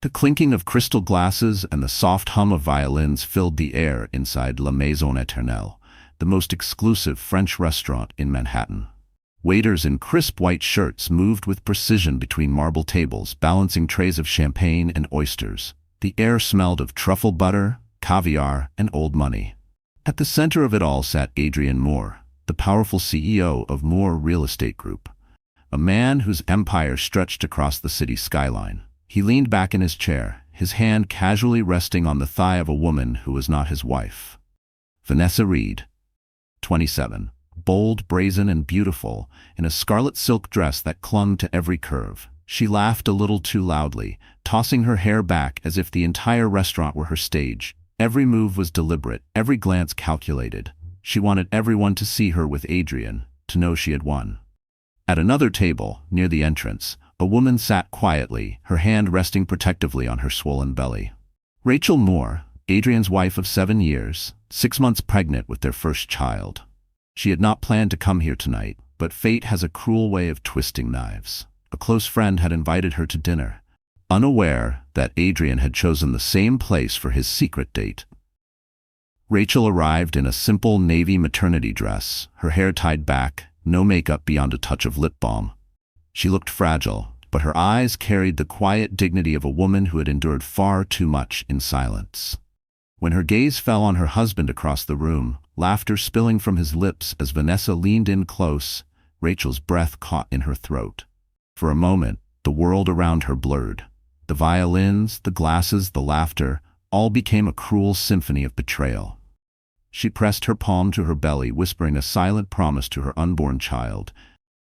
The clinking of crystal glasses and the soft hum of violins filled the air inside La Maison Éternelle, the most exclusive French restaurant in Manhattan. Waiters in crisp white shirts moved with precision between marble tables, balancing trays of champagne and oysters. The air smelled of truffle butter, caviar, and old money. At the center of it all sat Adrian Moore, the powerful CEO of Moore Real Estate Group, a man whose empire stretched across the city's skyline. He leaned back in his chair, his hand casually resting on the thigh of a woman who was not his wife. Vanessa Reed, 27, bold, brazen, and beautiful, in a scarlet silk dress that clung to every curve. She laughed a little too loudly, tossing her hair back as if the entire restaurant were her stage. Every move was deliberate, every glance calculated. She wanted everyone to see her with Adrian, to know she had won. At another table, near the entrance, a woman sat quietly, her hand resting protectively on her swollen belly. Rachel Moore, Adrian's wife of 7 years, 6 months pregnant with their first child. She had not planned to come here tonight, but fate has a cruel way of twisting knives. A close friend had invited her to dinner, unaware that Adrian had chosen the same place for his secret date. Rachel arrived in a simple navy maternity dress, her hair tied back, no makeup beyond a touch of lip balm. She looked fragile, but her eyes carried the quiet dignity of a woman who had endured far too much in silence. When her gaze fell on her husband across the room, laughter spilling from his lips as Vanessa leaned in close, Rachel's breath caught in her throat. For a moment, the world around her blurred. The violins, the glasses, the laughter, all became a cruel symphony of betrayal. She pressed her palm to her belly, whispering a silent promise to her unborn child.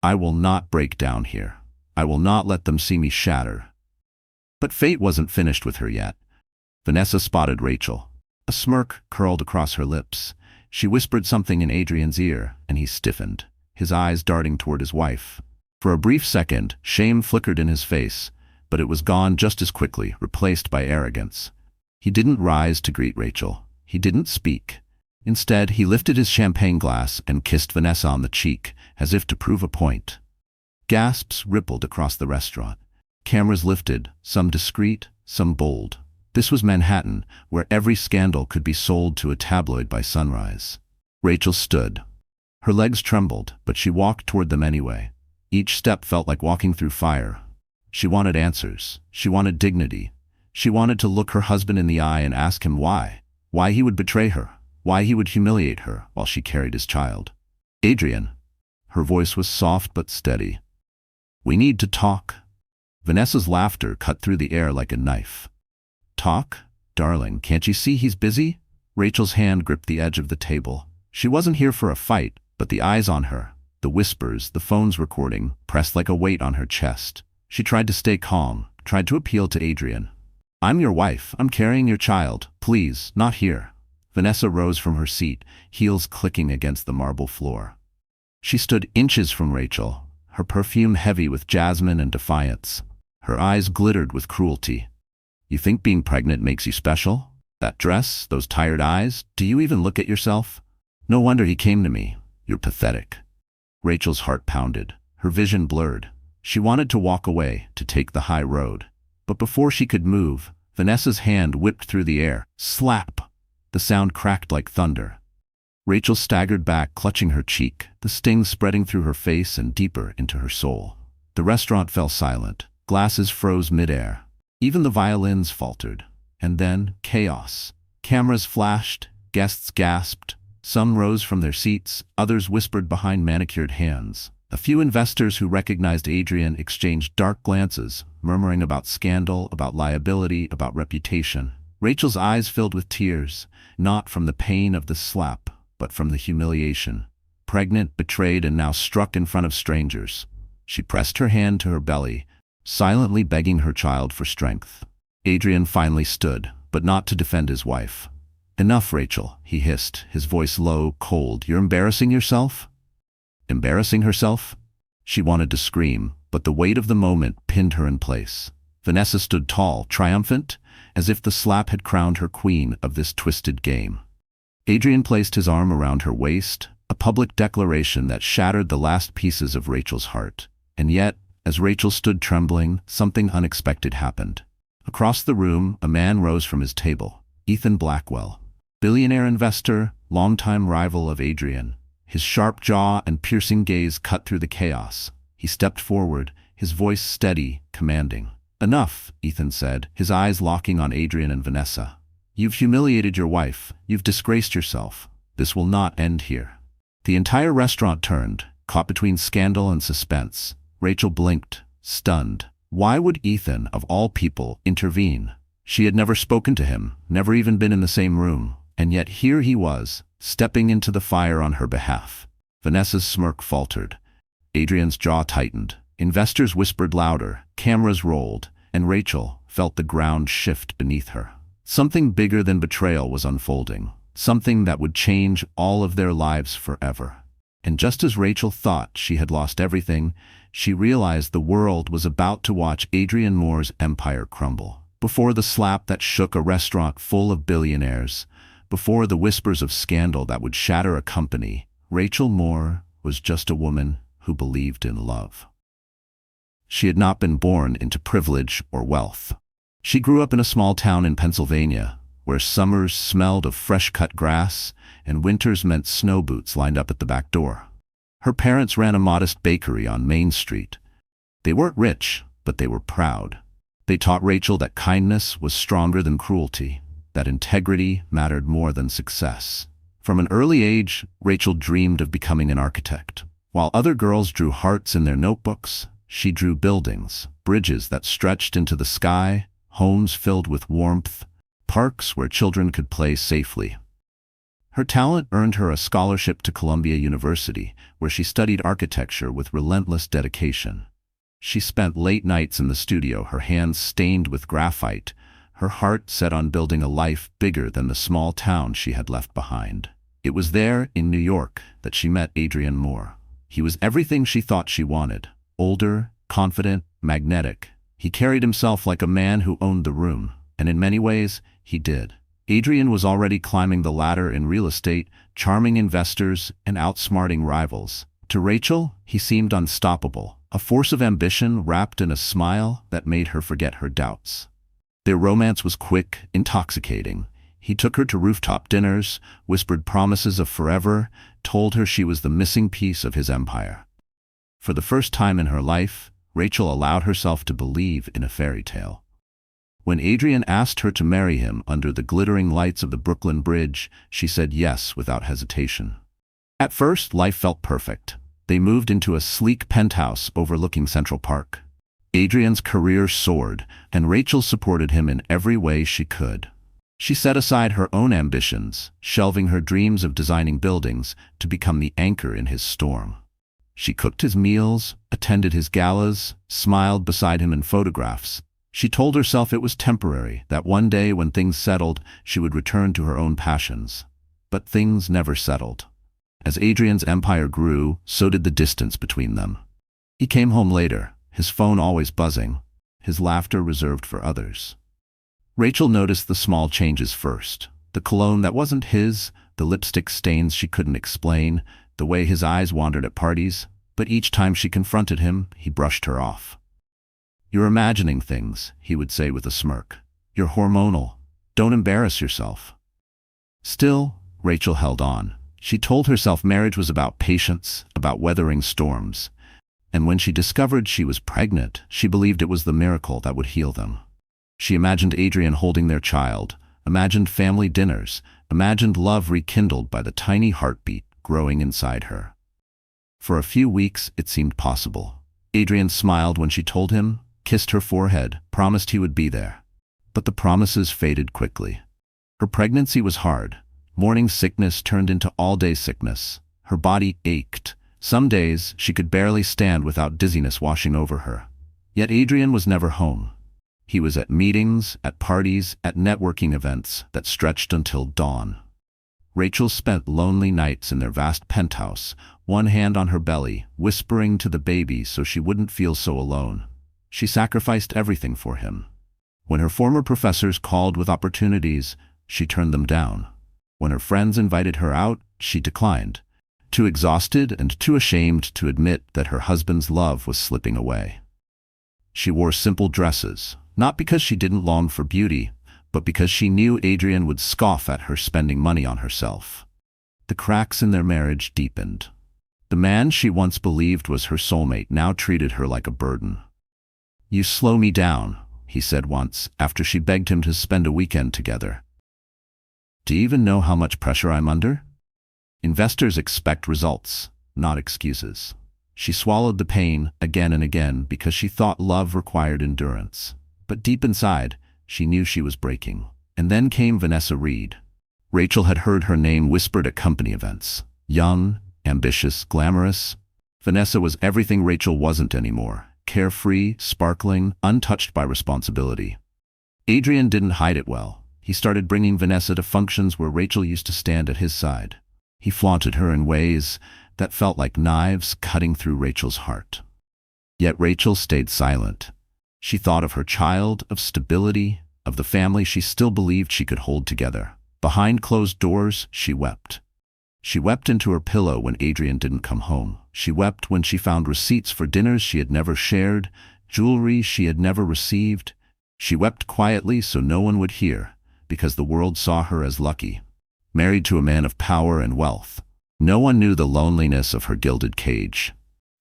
"I will not break down here. I will not let them see me shatter." But fate wasn't finished with her yet. Vanessa spotted Rachel. A smirk curled across her lips. She whispered something in Adrian's ear, and he stiffened, his eyes darting toward his wife. For a brief second, shame flickered in his face, but it was gone just as quickly, replaced by arrogance. He didn't rise to greet Rachel. He didn't speak. Instead, he lifted his champagne glass and kissed Vanessa on the cheek, as if to prove a point. Gasps rippled across the restaurant. Cameras lifted, some discreet, some bold. This was Manhattan, where every scandal could be sold to a tabloid by sunrise. Rachel stood. Her legs trembled, but she walked toward them anyway. Each step felt like walking through fire. She wanted answers. She wanted dignity. She wanted to look her husband in the eye and ask him why. Why he would betray her. Why he would humiliate her while she carried his child. "Adrian." Her voice was soft but steady. "We need to talk." Vanessa's laughter cut through the air like a knife. "Talk? Darling, can't you see he's busy?" Rachel's hand gripped the edge of the table. She wasn't here for a fight, but the eyes on her, the whispers, the phone's recording, pressed like a weight on her chest. She tried to stay calm, tried to appeal to Adrian. "I'm your wife. I'm carrying your child. Please, not here." Vanessa rose from her seat, heels clicking against the marble floor. She stood inches from Rachel, her perfume heavy with jasmine and defiance. Her eyes glittered with cruelty. "You think being pregnant makes you special? That dress, those tired eyes, do you even look at yourself? No wonder he came to me. You're pathetic." Rachel's heart pounded, her vision blurred. She wanted to walk away, to take the high road. But before she could move, Vanessa's hand whipped through the air. Slap! The sound cracked like thunder. Rachel staggered back, clutching her cheek, the sting spreading through her face and deeper into her soul. The restaurant fell silent. Glasses froze midair. Even the violins faltered. And then, chaos. Cameras flashed, guests gasped. Some rose from their seats, others whispered behind manicured hands. A few investors who recognized Adrian exchanged dark glances, murmuring about scandal, about liability, about reputation. Rachel's eyes filled with tears, not from the pain of the slap, but from the humiliation. Pregnant, betrayed, and now struck in front of strangers. She pressed her hand to her belly, silently begging her child for strength. Adrian finally stood, but not to defend his wife. "Enough, Rachel," he hissed, his voice low, cold. "You're embarrassing yourself?" Embarrassing herself? She wanted to scream, but the weight of the moment pinned her in place. Vanessa stood tall, triumphant, as if the slap had crowned her queen of this twisted game. Adrian placed his arm around her waist, a public declaration that shattered the last pieces of Rachel's heart. And yet, as Rachel stood trembling, something unexpected happened. Across the room, a man rose from his table. Ethan Blackwell, billionaire investor, longtime rival of Adrian. His sharp jaw and piercing gaze cut through the chaos. He stepped forward, his voice steady, commanding. "Enough," Ethan said, his eyes locking on Adrian and Vanessa. "You've humiliated your wife. You've disgraced yourself. This will not end here." The entire restaurant turned, caught between scandal and suspense. Rachel blinked, stunned. Why would Ethan, of all people, intervene? She had never spoken to him, never even been in the same room, and yet here he was, stepping into the fire on her behalf. Vanessa's smirk faltered. Adrian's jaw tightened. Investors whispered louder, cameras rolled, and Rachel felt the ground shift beneath her. Something bigger than betrayal was unfolding, something that would change all of their lives forever. And just as Rachel thought she had lost everything, she realized the world was about to watch Adrian Moore's empire crumble. Before the slap that shook a restaurant full of billionaires, before the whispers of scandal that would shatter a company, Rachel Moore was just a woman who believed in love. She had not been born into privilege or wealth. She grew up in a small town in Pennsylvania, where summers smelled of fresh-cut grass and winters meant snow boots lined up at the back door. Her parents ran a modest bakery on Main Street. They weren't rich, but they were proud. They taught Rachel that kindness was stronger than cruelty, that integrity mattered more than success. From an early age, Rachel dreamed of becoming an architect. While other girls drew hearts in their notebooks, she drew buildings, bridges that stretched into the sky, homes filled with warmth, parks where children could play safely. Her talent earned her a scholarship to Columbia University, where she studied architecture with relentless dedication. She spent late nights in the studio, her hands stained with graphite, her heart set on building a life bigger than the small town she had left behind. It was there, in New York, that she met Adrian Moore. He was everything she thought she wanted. Older, confident, magnetic. He carried himself like a man who owned the room, and in many ways, he did. Adrian was already climbing the ladder in real estate, charming investors and outsmarting rivals. To Rachel, he seemed unstoppable, a force of ambition wrapped in a smile that made her forget her doubts. Their romance was quick, intoxicating. He took her to rooftop dinners, whispered promises of forever, told her she was the missing piece of his empire. For the first time in her life, Rachel allowed herself to believe in a fairy tale. When Adrian asked her to marry him under the glittering lights of the Brooklyn Bridge, she said yes without hesitation. At first, life felt perfect. They moved into a sleek penthouse overlooking Central Park. Adrian's career soared, and Rachel supported him in every way she could. She set aside her own ambitions, shelving her dreams of designing buildings to become the anchor in his storm. She cooked his meals, attended his galas, smiled beside him in photographs. She told herself it was temporary, that one day when things settled, she would return to her own passions. But things never settled. As Adrian's empire grew, so did the distance between them. He came home later, his phone always buzzing, his laughter reserved for others. Rachel noticed the small changes first. The cologne that wasn't his, the lipstick stains she couldn't explain, the way his eyes wandered at parties, but each time she confronted him, he brushed her off. "You're imagining things," he would say with a smirk. "You're hormonal. Don't embarrass yourself." Still, Rachel held on. She told herself marriage was about patience, about weathering storms. And when she discovered she was pregnant, she believed it was the miracle that would heal them. She imagined Adrian holding their child, imagined family dinners, imagined love rekindled by the tiny heartbeat growing inside her. For a few weeks, it seemed possible. Adrian smiled when she told him, kissed her forehead, promised he would be there. But the promises faded quickly. Her pregnancy was hard. Morning sickness turned into all-day sickness. Her body ached. Some days, she could barely stand without dizziness washing over her. Yet Adrian was never home. He was at meetings, at parties, at networking events that stretched until dawn. Rachel spent lonely nights in their vast penthouse, one hand on her belly, whispering to the baby so she wouldn't feel so alone. She sacrificed everything for him. When her former professors called with opportunities, she turned them down. When her friends invited her out, she declined, too exhausted and too ashamed to admit that her husband's love was slipping away. She wore simple dresses, Not because she didn't long for beauty, but because she knew Adrian would scoff at her spending money on herself. The cracks in their marriage deepened. The man she once believed was her soulmate now treated her like a burden. "You slow me down," he said once, after she begged him to spend a weekend together. "Do you even know how much pressure I'm under?" Investors expect results, not excuses. She swallowed the pain again and again because she thought love required endurance. But deep inside, she knew she was breaking. And then came Vanessa Reed. Rachel had heard her name whispered at company events. Young, ambitious, glamorous. Vanessa was everything Rachel wasn't anymore. Carefree, sparkling, untouched by responsibility. Adrian didn't hide it well. He started bringing Vanessa to functions where Rachel used to stand at his side. He flaunted her in ways that felt like knives cutting through Rachel's heart. Yet Rachel stayed silent. She thought of her child, of stability, of the family she still believed she could hold together. Behind closed doors, she wept. She wept into her pillow when Adrian didn't come home. She wept when she found receipts for dinners she had never shared, jewelry she had never received. She wept quietly so no one would hear, because the world saw her as lucky, married to a man of power and wealth. No one knew the loneliness of her gilded cage.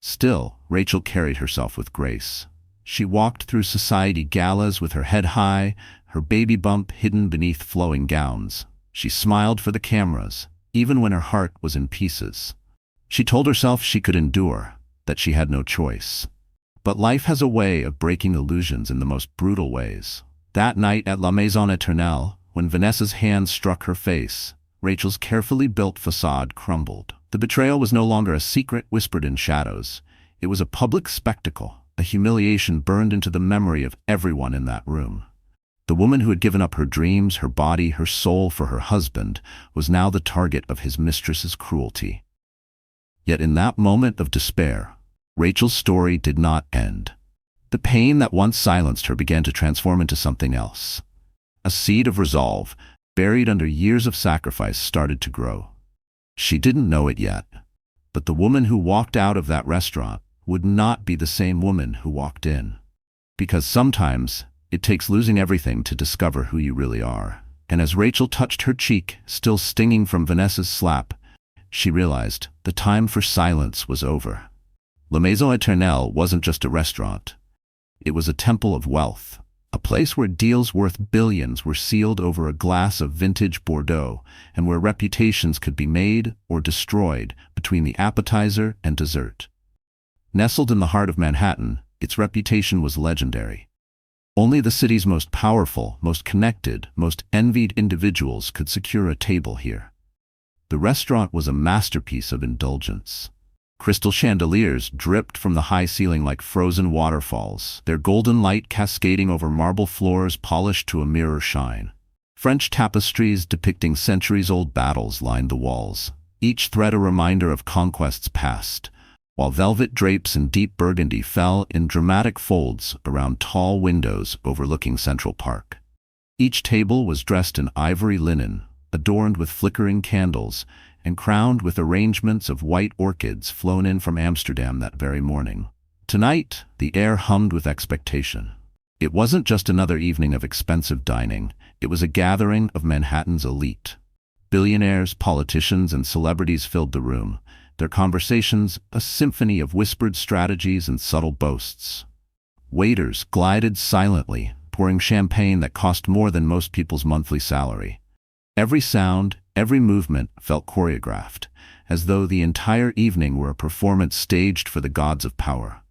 Still, Rachel carried herself with grace. She walked through society galas with her head high, her baby bump hidden beneath flowing gowns. She smiled for the cameras, even when her heart was in pieces. She told herself she could endure, that she had no choice. But life has a way of breaking illusions in the most brutal ways. That night at La Maison Éternelle, when Vanessa's hand struck her face, Rachel's carefully built facade crumbled. The betrayal was no longer a secret whispered in shadows. It was a public spectacle, a humiliation burned into the memory of everyone in that room. The woman who had given up her dreams, her body, her soul for her husband, was now the target of his mistress's cruelty. Yet in that moment of despair, Rachel's story did not end. The pain that once silenced her began to transform into something else. A seed of resolve, buried under years of sacrifice, started to grow. She didn't know it yet, but the woman who walked out of that restaurant would not be the same woman who walked in. Because sometimes it takes losing everything to discover who you really are. And as Rachel touched her cheek, still stinging from Vanessa's slap, she realized the time for silence was over. La Maison Éternelle wasn't just a restaurant. It was a temple of wealth, a place where deals worth billions were sealed over a glass of vintage Bordeaux, and where reputations could be made or destroyed between the appetizer and dessert. Nestled in the heart of Manhattan, its reputation was legendary. Only the city's most powerful, most connected, most envied individuals could secure a table here. The restaurant was a masterpiece of indulgence. Crystal chandeliers dripped from the high ceiling like frozen waterfalls, their golden light cascading over marble floors polished to a mirror shine. French tapestries depicting centuries-old battles lined the walls, each thread a reminder of conquests past, while velvet drapes in deep burgundy fell in dramatic folds around tall windows overlooking Central Park. Each table was dressed in ivory linen, adorned with flickering candles, and crowned with arrangements of white orchids flown in from Amsterdam that very morning. Tonight, the air hummed with expectation. It wasn't just another evening of expensive dining, it was a gathering of Manhattan's elite. Billionaires, politicians, and celebrities filled the room, their conversations a symphony of whispered strategies and subtle boasts. Waiters glided silently, pouring champagne that cost more than most people's monthly salary. Every sound, every movement felt choreographed, as though the entire evening were a performance staged for the gods of power.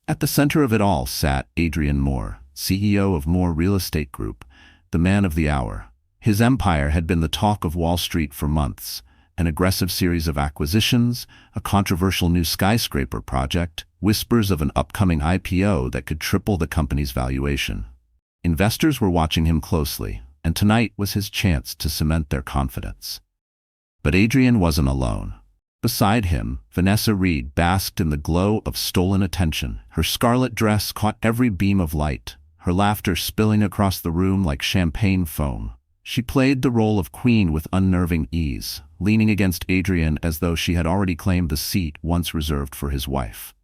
At the center of it all sat Adrian Moore, CEO of Moore Real Estate Group, the man of the hour. His empire had been the talk of Wall Street for months, an aggressive series of acquisitions, a controversial new skyscraper project, whispers of an upcoming IPO that could triple the company's valuation. Investors were watching him closely, and tonight was his chance to cement their confidence. But Adrian wasn't alone. Beside him, Vanessa Reed basked in the glow of stolen attention. Her scarlet dress caught every beam of light, her laughter spilling across the room like champagne foam. She played the role of queen with unnerving ease, leaning against Adrian as though she had already claimed the seat once reserved for his wife.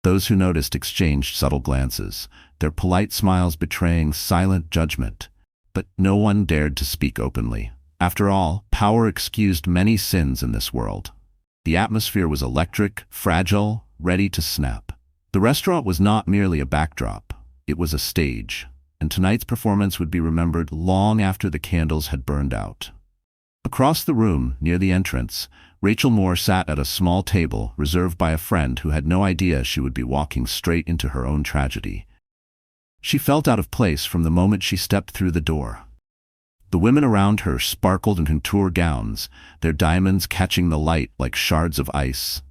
Those who noticed exchanged subtle glances, their polite smiles betraying silent judgment. But no one dared to speak openly. After all, power excused many sins in this world. The atmosphere was electric, fragile, ready to snap. The restaurant was not merely a backdrop, it was a stage, and tonight's performance would be remembered long after the candles had burned out. Across the room, near the entrance, Rachel Moore sat at a small table reserved by a friend who had no idea she would be walking straight into her own tragedy. She felt out of place from the moment she stepped through the door. The women around her sparkled in couture gowns, their diamonds catching the light like shards of ice.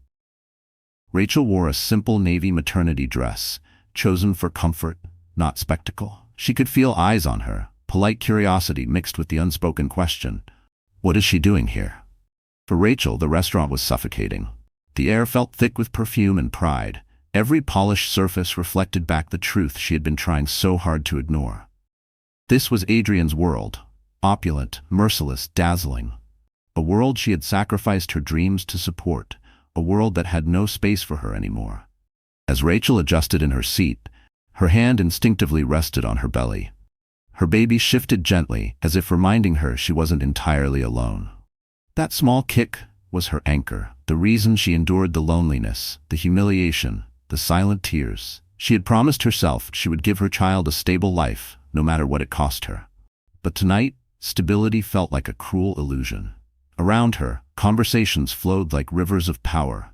Rachel wore a simple navy maternity dress, chosen for comfort, not spectacle. She could feel eyes on her, polite curiosity mixed with the unspoken question, "What is she doing here?" For Rachel, the restaurant was suffocating. The air felt thick with perfume and pride. Every polished surface reflected back the truth she had been trying so hard to ignore. This was Adrian's world, opulent, merciless, dazzling. A world she had sacrificed her dreams to support, a world that had no space for her anymore. As Rachel adjusted in her seat, her hand instinctively rested on her belly. Her baby shifted gently, as if reminding her she wasn't entirely alone. That small kick was her anchor, the reason she endured the loneliness, the humiliation, the silent tears. She had promised herself she would give her child a stable life, no matter what it cost her. But tonight, stability felt like a cruel illusion. Around her, conversations flowed like rivers of power.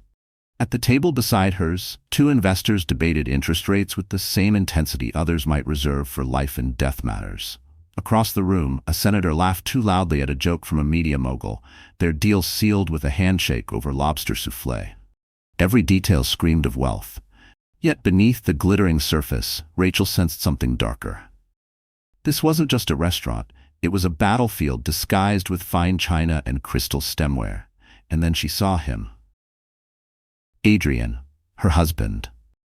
At the table beside hers, two investors debated interest rates with the same intensity others might reserve for life and death matters. Across the room, a senator laughed too loudly at a joke from a media mogul, their deal sealed with a handshake over lobster soufflé. Every detail screamed of wealth. Yet beneath the glittering surface, Rachel sensed something darker. This wasn't just a restaurant, it was a battlefield disguised with fine china and crystal stemware. And then she saw him. Adrian, her husband,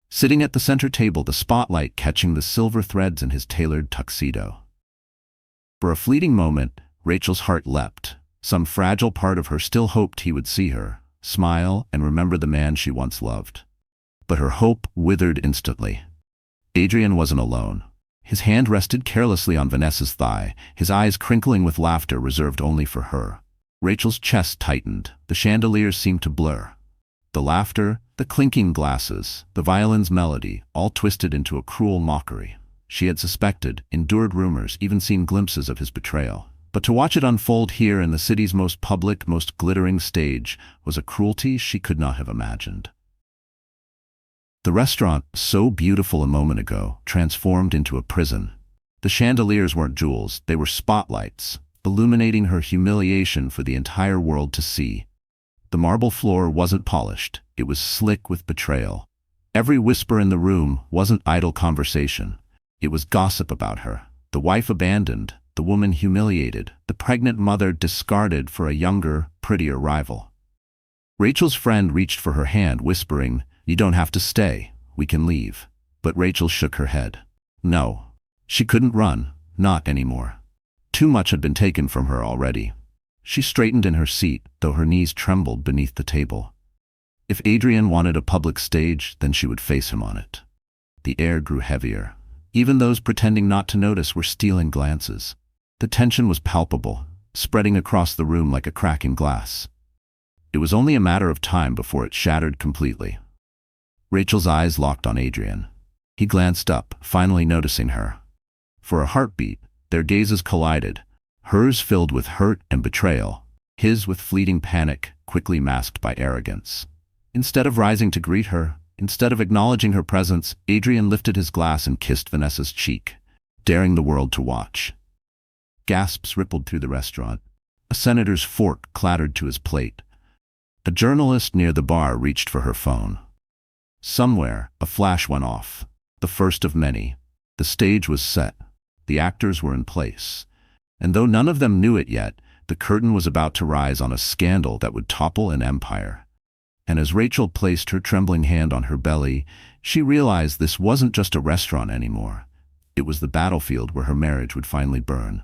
sitting at the center table, the spotlight catching the silver threads in his tailored tuxedo. For a fleeting moment, Rachel's heart leapt. Some fragile part of her still hoped he would see her, smile, and remember the man she once loved. But her hope withered instantly. Adrian wasn't alone. His hand rested carelessly on Vanessa's thigh, his eyes crinkling with laughter reserved only for her. Rachel's chest tightened, the chandeliers seemed to blur. The laughter, the clinking glasses, the violin's melody, all twisted into a cruel mockery. She had suspected, endured rumors, even seen glimpses of his betrayal. But to watch it unfold here in the city's most public, most glittering stage was a cruelty she could not have imagined. The restaurant, so beautiful a moment ago, transformed into a prison. The chandeliers weren't jewels, they were spotlights, illuminating her humiliation for the entire world to see. The marble floor wasn't polished, it was slick with betrayal. Every whisper in the room wasn't idle conversation. It was gossip about her. The wife abandoned, the woman humiliated, the pregnant mother discarded for a younger, prettier rival. Rachel's friend reached for her hand, whispering, "You don't have to stay, we can leave." But Rachel shook her head. No. She couldn't run, not anymore. Too much had been taken from her already. She straightened in her seat, though her knees trembled beneath the table. If Adrian wanted a public stage, then she would face him on it. The air grew heavier. Even those pretending not to notice were stealing glances. The tension was palpable, spreading across the room like a crack in glass. It was only a matter of time before it shattered completely. Rachel's eyes locked on Adrian. He glanced up, finally noticing her. For a heartbeat, their gazes collided, hers filled with hurt and betrayal, his with fleeting panic, quickly masked by arrogance. Instead of rising to greet her, instead of acknowledging her presence, Adrian lifted his glass and kissed Vanessa's cheek, daring the world to watch. Gasps rippled through the restaurant. A senator's fork clattered to his plate. A journalist near the bar reached for her phone. Somewhere, a flash went off. The first of many. The stage was set. The actors were in place. And though none of them knew it yet, the curtain was about to rise on a scandal that would topple an empire. And as Rachel placed her trembling hand on her belly, she realized this wasn't just a restaurant anymore. It was the battlefield where her marriage would finally burn.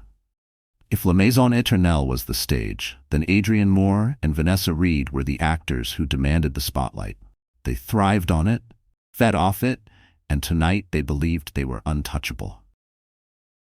If La Maison Éternelle was the stage, then Adrian Moore and Vanessa Reed were the actors who demanded the spotlight. They thrived on it, fed off it, and tonight they believed they were untouchable.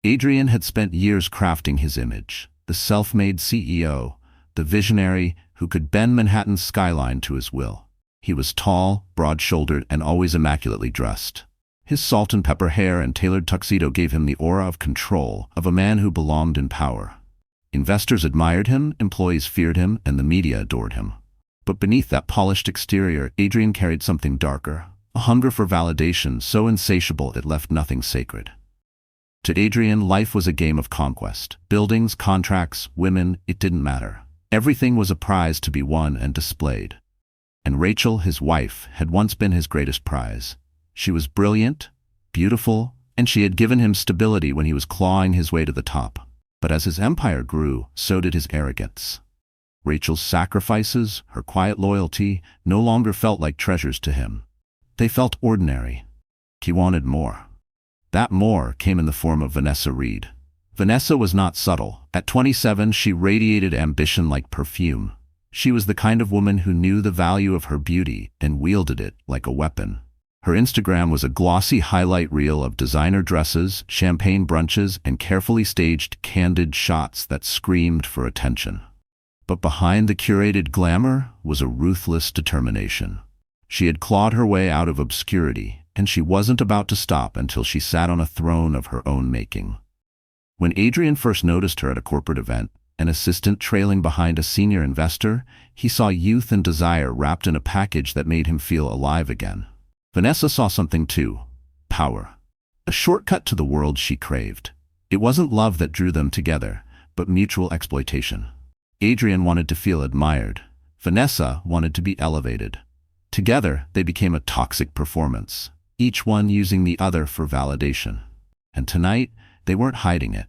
Adrian had spent years crafting his image, the self-made CEO, the visionary who could bend Manhattan's skyline to his will. He was tall, broad-shouldered, and always immaculately dressed. His salt-and-pepper hair and tailored tuxedo gave him the aura of control of a man who belonged in power. Investors admired him, employees feared him, and the media adored him. But beneath that polished exterior, Adrian carried something darker, a hunger for validation so insatiable it left nothing sacred. To Adrian, life was a game of conquest. Buildings, contracts, women, it didn't matter. Everything was a prize to be won and displayed. And Rachel, his wife, had once been his greatest prize. She was brilliant, beautiful, and she had given him stability when he was clawing his way to the top. But as his empire grew, so did his arrogance. Rachel's sacrifices, her quiet loyalty, no longer felt like treasures to him. They felt ordinary. He wanted more. That more came in the form of Vanessa Reed. Vanessa was not subtle. At 27, she radiated ambition like perfume. She was the kind of woman who knew the value of her beauty and wielded it like a weapon. Her Instagram was a glossy highlight reel of designer dresses, champagne brunches, and carefully staged candid shots that screamed for attention. But behind the curated glamour was a ruthless determination. She had clawed her way out of obscurity, and she wasn't about to stop until she sat on a throne of her own making. When Adrian first noticed her at a corporate event, an assistant trailing behind a senior investor, he saw youth and desire wrapped in a package that made him feel alive again. Vanessa saw something too: power. A shortcut to the world she craved. It wasn't love that drew them together, but mutual exploitation. Adrian wanted to feel admired. Vanessa wanted to be elevated. Together, they became a toxic performance, each one using the other for validation. And tonight, they weren't hiding it.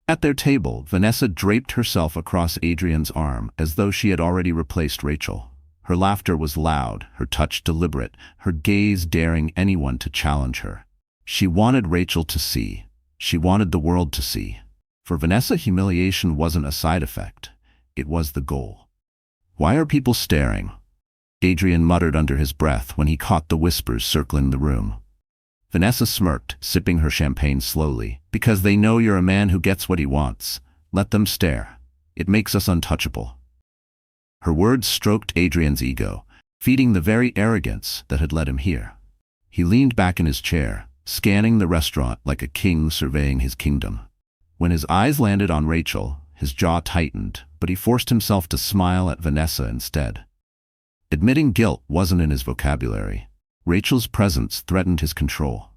At their table, Vanessa draped herself across Adrian's arm as though she had already replaced Rachel. Her laughter was loud, her touch deliberate, her gaze daring anyone to challenge her. She wanted Rachel to see. She wanted the world to see. For Vanessa, humiliation wasn't a side effect. It was the goal. "Why are people staring?" Adrian muttered under his breath when he caught the whispers circling the room. Vanessa smirked, sipping her champagne slowly. "Because they know you're a man who gets what he wants. Let them stare. It makes us untouchable." Her words stroked Adrian's ego, feeding the very arrogance that had led him here. He leaned back in his chair, scanning the restaurant like a king surveying his kingdom. When his eyes landed on Rachel, his jaw tightened, but he forced himself to smile at Vanessa instead. Admitting guilt wasn't in his vocabulary. Rachel's presence threatened his control.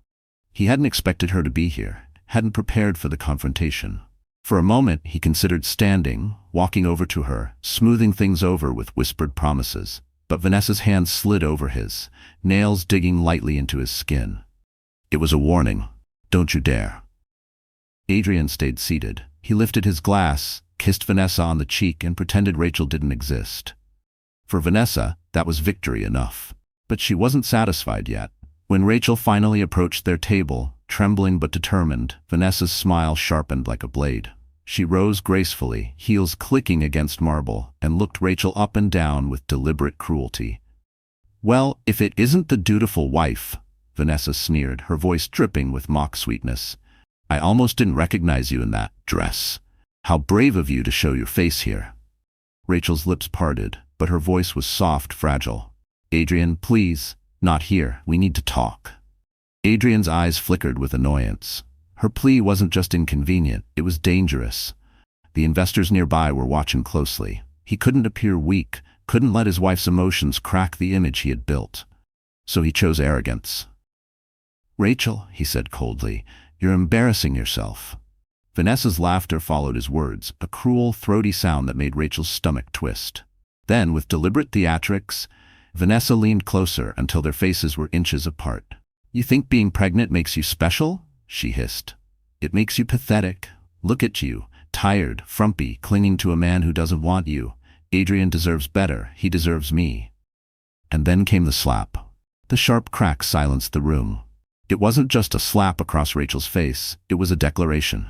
He hadn't expected her to be here, hadn't prepared for the confrontation. For a moment, he considered standing, walking over to her, smoothing things over with whispered promises. But Vanessa's hand slid over his, nails digging lightly into his skin. It was a warning. "Don't you dare." Adrian stayed seated. He lifted his glass, kissed Vanessa on the cheek, and pretended Rachel didn't exist. For Vanessa, that was victory enough. But she wasn't satisfied yet. When Rachel finally approached their table, trembling but determined, Vanessa's smile sharpened like a blade. She rose gracefully, heels clicking against marble, and looked Rachel up and down with deliberate cruelty. "Well, if it isn't the dutiful wife," Vanessa sneered, her voice dripping with mock sweetness. "I almost didn't recognize you in that dress. How brave of you to show your face here." Rachel's lips parted, but her voice was soft, fragile. "Adrian, please, not here. We need to talk." Adrian's eyes flickered with annoyance. Her plea wasn't just inconvenient, it was dangerous. The investors nearby were watching closely. He couldn't appear weak, couldn't let his wife's emotions crack the image he had built. So he chose arrogance. "Rachel," he said coldly, "you're embarrassing yourself." Vanessa's laughter followed his words, a cruel, throaty sound that made Rachel's stomach twist. Then, with deliberate theatrics, Vanessa leaned closer until their faces were inches apart. "You think being pregnant makes you special?" she hissed. "It makes you pathetic. Look at you, tired, frumpy, clinging to a man who doesn't want you. Adrian deserves better. He deserves me." And then came the slap. The sharp crack silenced the room. It wasn't just a slap across Rachel's face, it was a declaration.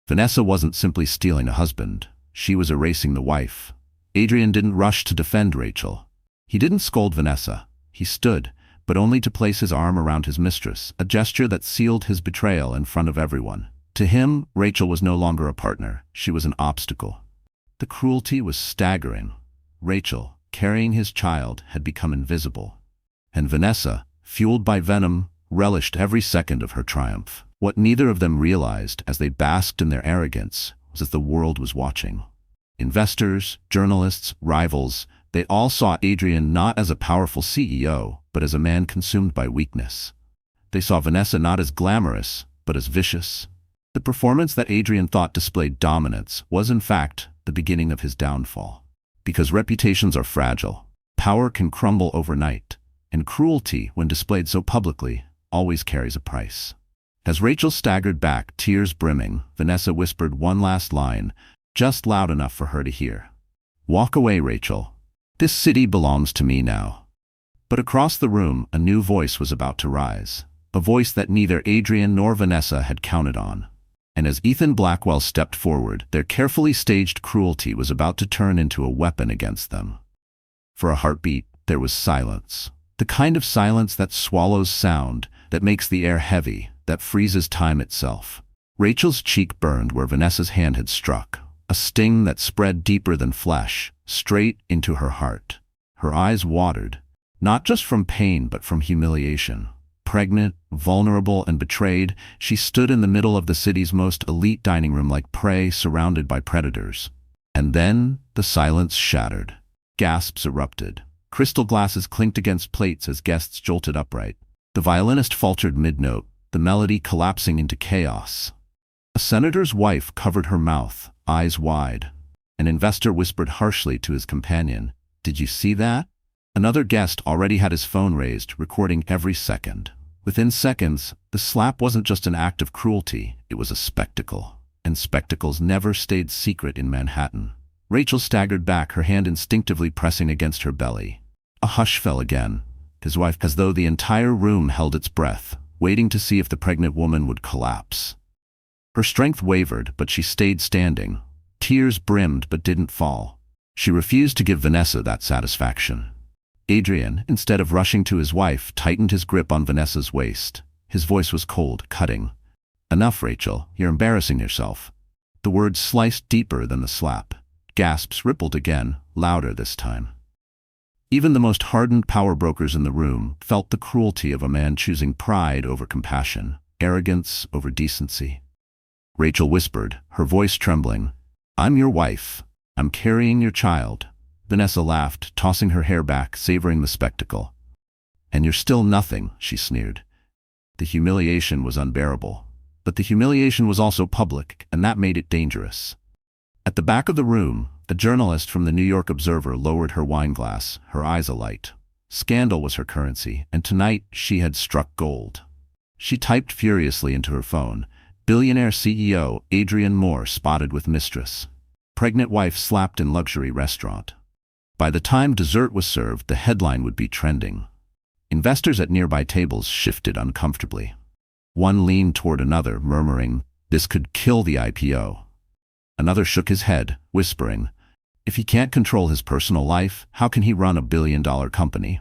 Vanessa wasn't simply stealing a husband, she was erasing the wife. Adrian didn't rush to defend Rachel. He didn't scold Vanessa. He stood, but only to place his arm around his mistress, a gesture that sealed his betrayal in front of everyone. To him, Rachel was no longer a partner, she was an obstacle. The cruelty was staggering. Rachel, carrying his child, had become invisible. And Vanessa, fueled by venom, relished every second of her triumph. What neither of them realized as they basked in their arrogance was that the world was watching. Investors, journalists, rivals, they all saw Adrian not as a powerful CEO, but as a man consumed by weakness. They saw Vanessa not as glamorous, but as vicious. The performance that Adrian thought displayed dominance was in fact the beginning of his downfall. Because reputations are fragile, power can crumble overnight, and cruelty, when displayed so publicly, always carries a price. As Rachel staggered back, tears brimming, Vanessa whispered one last line, just loud enough for her to hear. "Walk away, Rachel. This city belongs to me now." But across the room, a new voice was about to rise, a voice that neither Adrian nor Vanessa had counted on. And as Ethan Blackwell stepped forward, their carefully staged cruelty was about to turn into a weapon against them. For a heartbeat, there was silence. The kind of silence that swallows sound, that makes the air heavy, that freezes time itself. Rachel's cheek burned where Vanessa's hand had struck, a sting that spread deeper than flesh, straight into her heart. Her eyes watered, not just from pain but from humiliation. Pregnant, vulnerable, and betrayed, she stood in the middle of the city's most elite dining room like prey surrounded by predators. And then the silence shattered. Gasps erupted. Crystal glasses clinked against plates as guests jolted upright. The violinist faltered mid-note, the melody collapsing into chaos. A senator's wife covered her mouth, eyes wide. An investor whispered harshly to his companion, "Did you see that?" Another guest already had his phone raised, recording every second. Within seconds, the slap wasn't just an act of cruelty, it was a spectacle. And spectacles never stayed secret in Manhattan. Rachel staggered back, her hand instinctively pressing against her belly. A hush fell again, his wife, as though the entire room held its breath, waiting to see if the pregnant woman would collapse. Her strength wavered, but she stayed standing. Tears brimmed but didn't fall. She refused to give Vanessa that satisfaction. Adrian, instead of rushing to his wife, tightened his grip on Vanessa's waist. His voice was cold, cutting. "Enough, Rachel, you're embarrassing yourself." The words sliced deeper than the slap. Gasps rippled again, louder this time. Even the most hardened power brokers in the room felt the cruelty of a man choosing pride over compassion, arrogance over decency. Rachel whispered, her voice trembling, "I'm your wife. I'm carrying your child." Vanessa laughed, tossing her hair back, savoring the spectacle. "And you're still nothing," she sneered. The humiliation was unbearable. But the humiliation was also public, and that made it dangerous. At the back of the room, a journalist from the New York Observer lowered her wine glass, her eyes alight. Scandal was her currency, and tonight she had struck gold. She typed furiously into her phone, "Billionaire CEO Adrian Moore spotted with Mistress. Pregnant wife slapped in luxury restaurant." By the time dessert was served, the headline would be trending. Investors at nearby tables shifted uncomfortably. One leaned toward another, murmuring, "This could kill the IPO." Another shook his head, whispering, "If he can't control his personal life, how can he run a billion-dollar company?"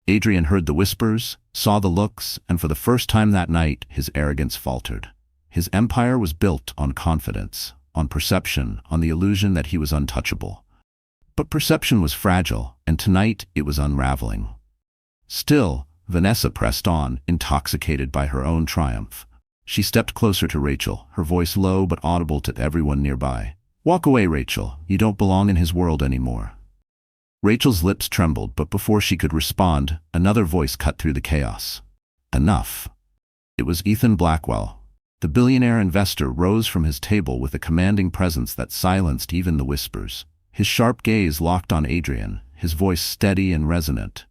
Adrian heard the whispers, saw the looks, and for the first time that night, his arrogance faltered. His empire was built on confidence, on perception, on the illusion that he was untouchable. But perception was fragile, and tonight it was unraveling. Still, Vanessa pressed on, intoxicated by her own triumph. She stepped closer to Rachel, her voice low but audible to everyone nearby. "Walk away, Rachel. You don't belong in his world anymore." Rachel's lips trembled, but before she could respond, another voice cut through the chaos. "Enough." It was Ethan Blackwell. The billionaire investor rose from his table with a commanding presence that silenced even the whispers. His sharp gaze locked on Adrian, his voice steady and resonant.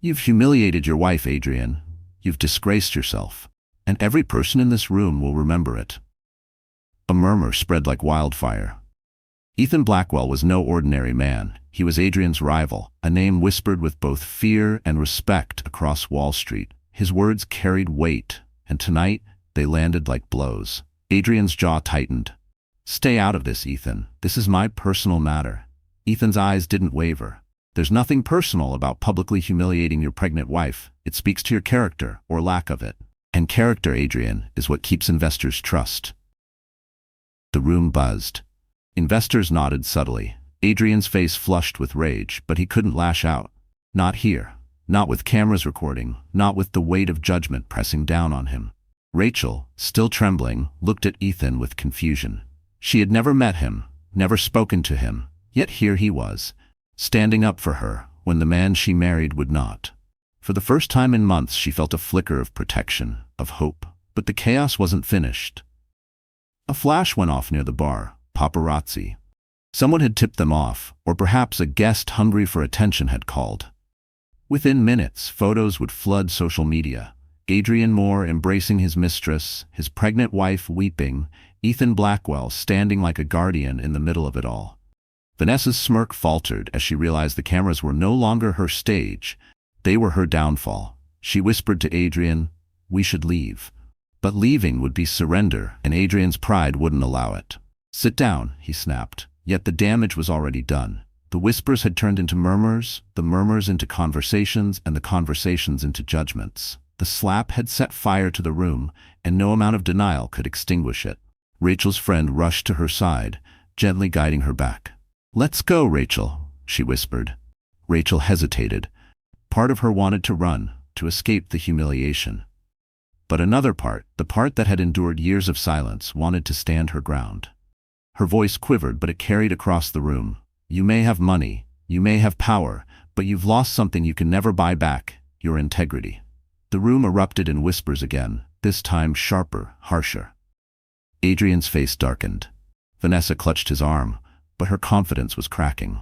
"You've humiliated your wife, Adrian. You've disgraced yourself. And every person in this room will remember it." A murmur spread like wildfire. Ethan Blackwell was no ordinary man. He was Adrian's rival, a name whispered with both fear and respect across Wall Street. His words carried weight, and tonight they landed like blows. Adrian's jaw tightened. "Stay out of this, Ethan. This is my personal matter." Ethan's eyes didn't waver. There's nothing personal about publicly humiliating your pregnant wife. It speaks to your character, or lack of it. And character, Adrian, is what keeps investors' trust. The room buzzed. Investors nodded subtly. Adrian's face flushed with rage, but he couldn't lash out. Not here. Not with cameras recording, not with the weight of judgment pressing down on him. Rachel, still trembling, looked at Ethan with confusion. She had never met him, never spoken to him, yet here he was, standing up for her when the man she married would not. For the first time in months she felt a flicker of protection, of hope, but the chaos wasn't finished. A flash went off near the bar. Paparazzi. Someone had tipped them off, or perhaps a guest hungry for attention had called. Within minutes, photos would flood social media. Adrian Moore embracing his mistress, his pregnant wife weeping, Ethan Blackwell standing like a guardian in the middle of it all. Vanessa's smirk faltered as she realized the cameras were no longer her stage. They were her downfall. She whispered to Adrian, "We should leave." But leaving would be surrender, and Adrian's pride wouldn't allow it. "Sit down," he snapped. Yet the damage was already done. The whispers had turned into murmurs, the murmurs into conversations, and the conversations into judgments. The slap had set fire to the room, and no amount of denial could extinguish it. Rachel's friend rushed to her side, gently guiding her back. "Let's go, Rachel," she whispered. Rachel hesitated. Part of her wanted to run, to escape the humiliation. But another part, the part that had endured years of silence, wanted to stand her ground. Her voice quivered, but it carried across the room. "You may have money, you may have power, but you've lost something you can never buy back, your integrity." The room erupted in whispers again, this time sharper, harsher. Adrian's face darkened. Vanessa clutched his arm, but her confidence was cracking.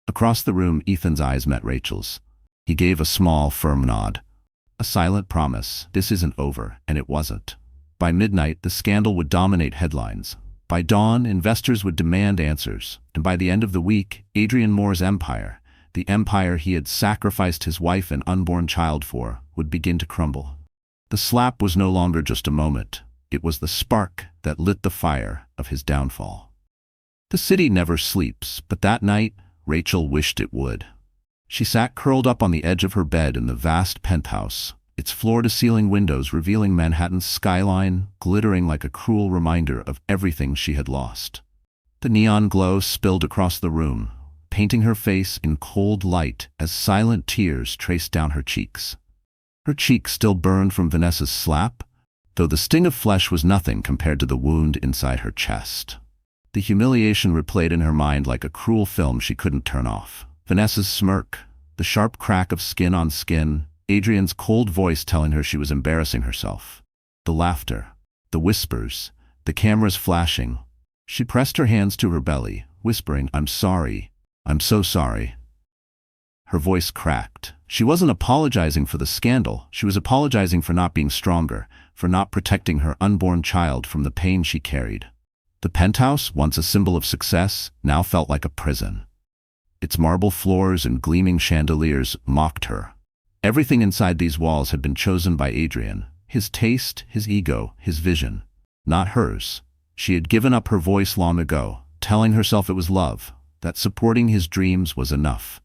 Across the room, Ethan's eyes met Rachel's. He gave a small, firm nod. A silent promise, this isn't over, and it wasn't. By midnight, the scandal would dominate headlines. By dawn, investors would demand answers, and by the end of the week, Adrian Moore's empire, the empire he had sacrificed his wife and unborn child for, would begin to crumble. The slap was no longer just a moment. It was the spark that lit the fire of his downfall. The city never sleeps, but that night, Rachel wished it would. She sat curled up on the edge of her bed in the vast penthouse, its floor-to-ceiling windows revealing Manhattan's skyline, glittering like a cruel reminder of everything she had lost. The neon glow spilled across the room, painting her face in cold light as silent tears traced down her cheeks. Her cheeks still burned from Vanessa's slap, though the sting of flesh was nothing compared to the wound inside her chest. The humiliation replayed in her mind like a cruel film she couldn't turn off. Vanessa's smirk, the sharp crack of skin on skin, Adrian's cold voice telling her she was embarrassing herself. The laughter, the whispers, the cameras flashing. She pressed her hands to her belly, whispering, "I'm sorry. I'm so sorry." Her voice cracked. She wasn't apologizing for the scandal. She was apologizing for not being stronger, for not protecting her unborn child from the pain she carried. The penthouse, once a symbol of success, now felt like a prison. Its marble floors and gleaming chandeliers mocked her. Everything inside these walls had been chosen by Adrian, his taste, his ego, his vision. Not hers. She had given up her voice long ago, telling herself it was love, that supporting his dreams was enough.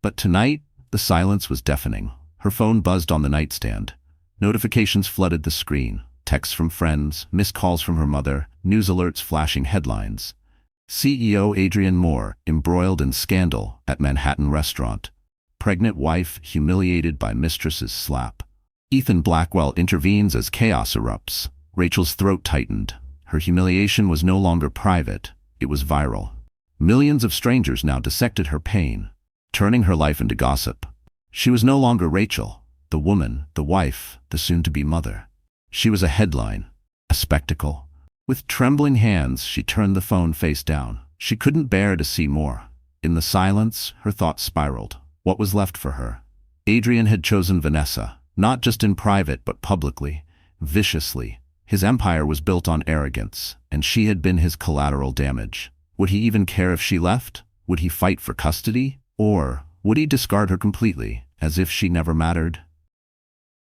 But tonight, the silence was deafening. Her phone buzzed on the nightstand. Notifications flooded the screen. Texts from friends, missed calls from her mother, news alerts flashing headlines. CEO Adrian Moore, embroiled in scandal at Manhattan restaurant. Pregnant wife humiliated by mistress's slap. Ethan Blackwell intervenes as chaos erupts. Rachel's throat tightened. Her humiliation was no longer private, it was viral. Millions of strangers now dissected her pain, turning her life into gossip. She was no longer Rachel, the woman, the wife, the soon-to-be mother. She was a headline, a spectacle. With trembling hands, she turned the phone face down. She couldn't bear to see more. In the silence, her thoughts spiraled. What was left for her? Adrian had chosen Vanessa, not just in private but publicly, viciously. His empire was built on arrogance, and she had been his collateral damage. Would he even care if she left? Would he fight for custody? Or would he discard her completely, as if she never mattered?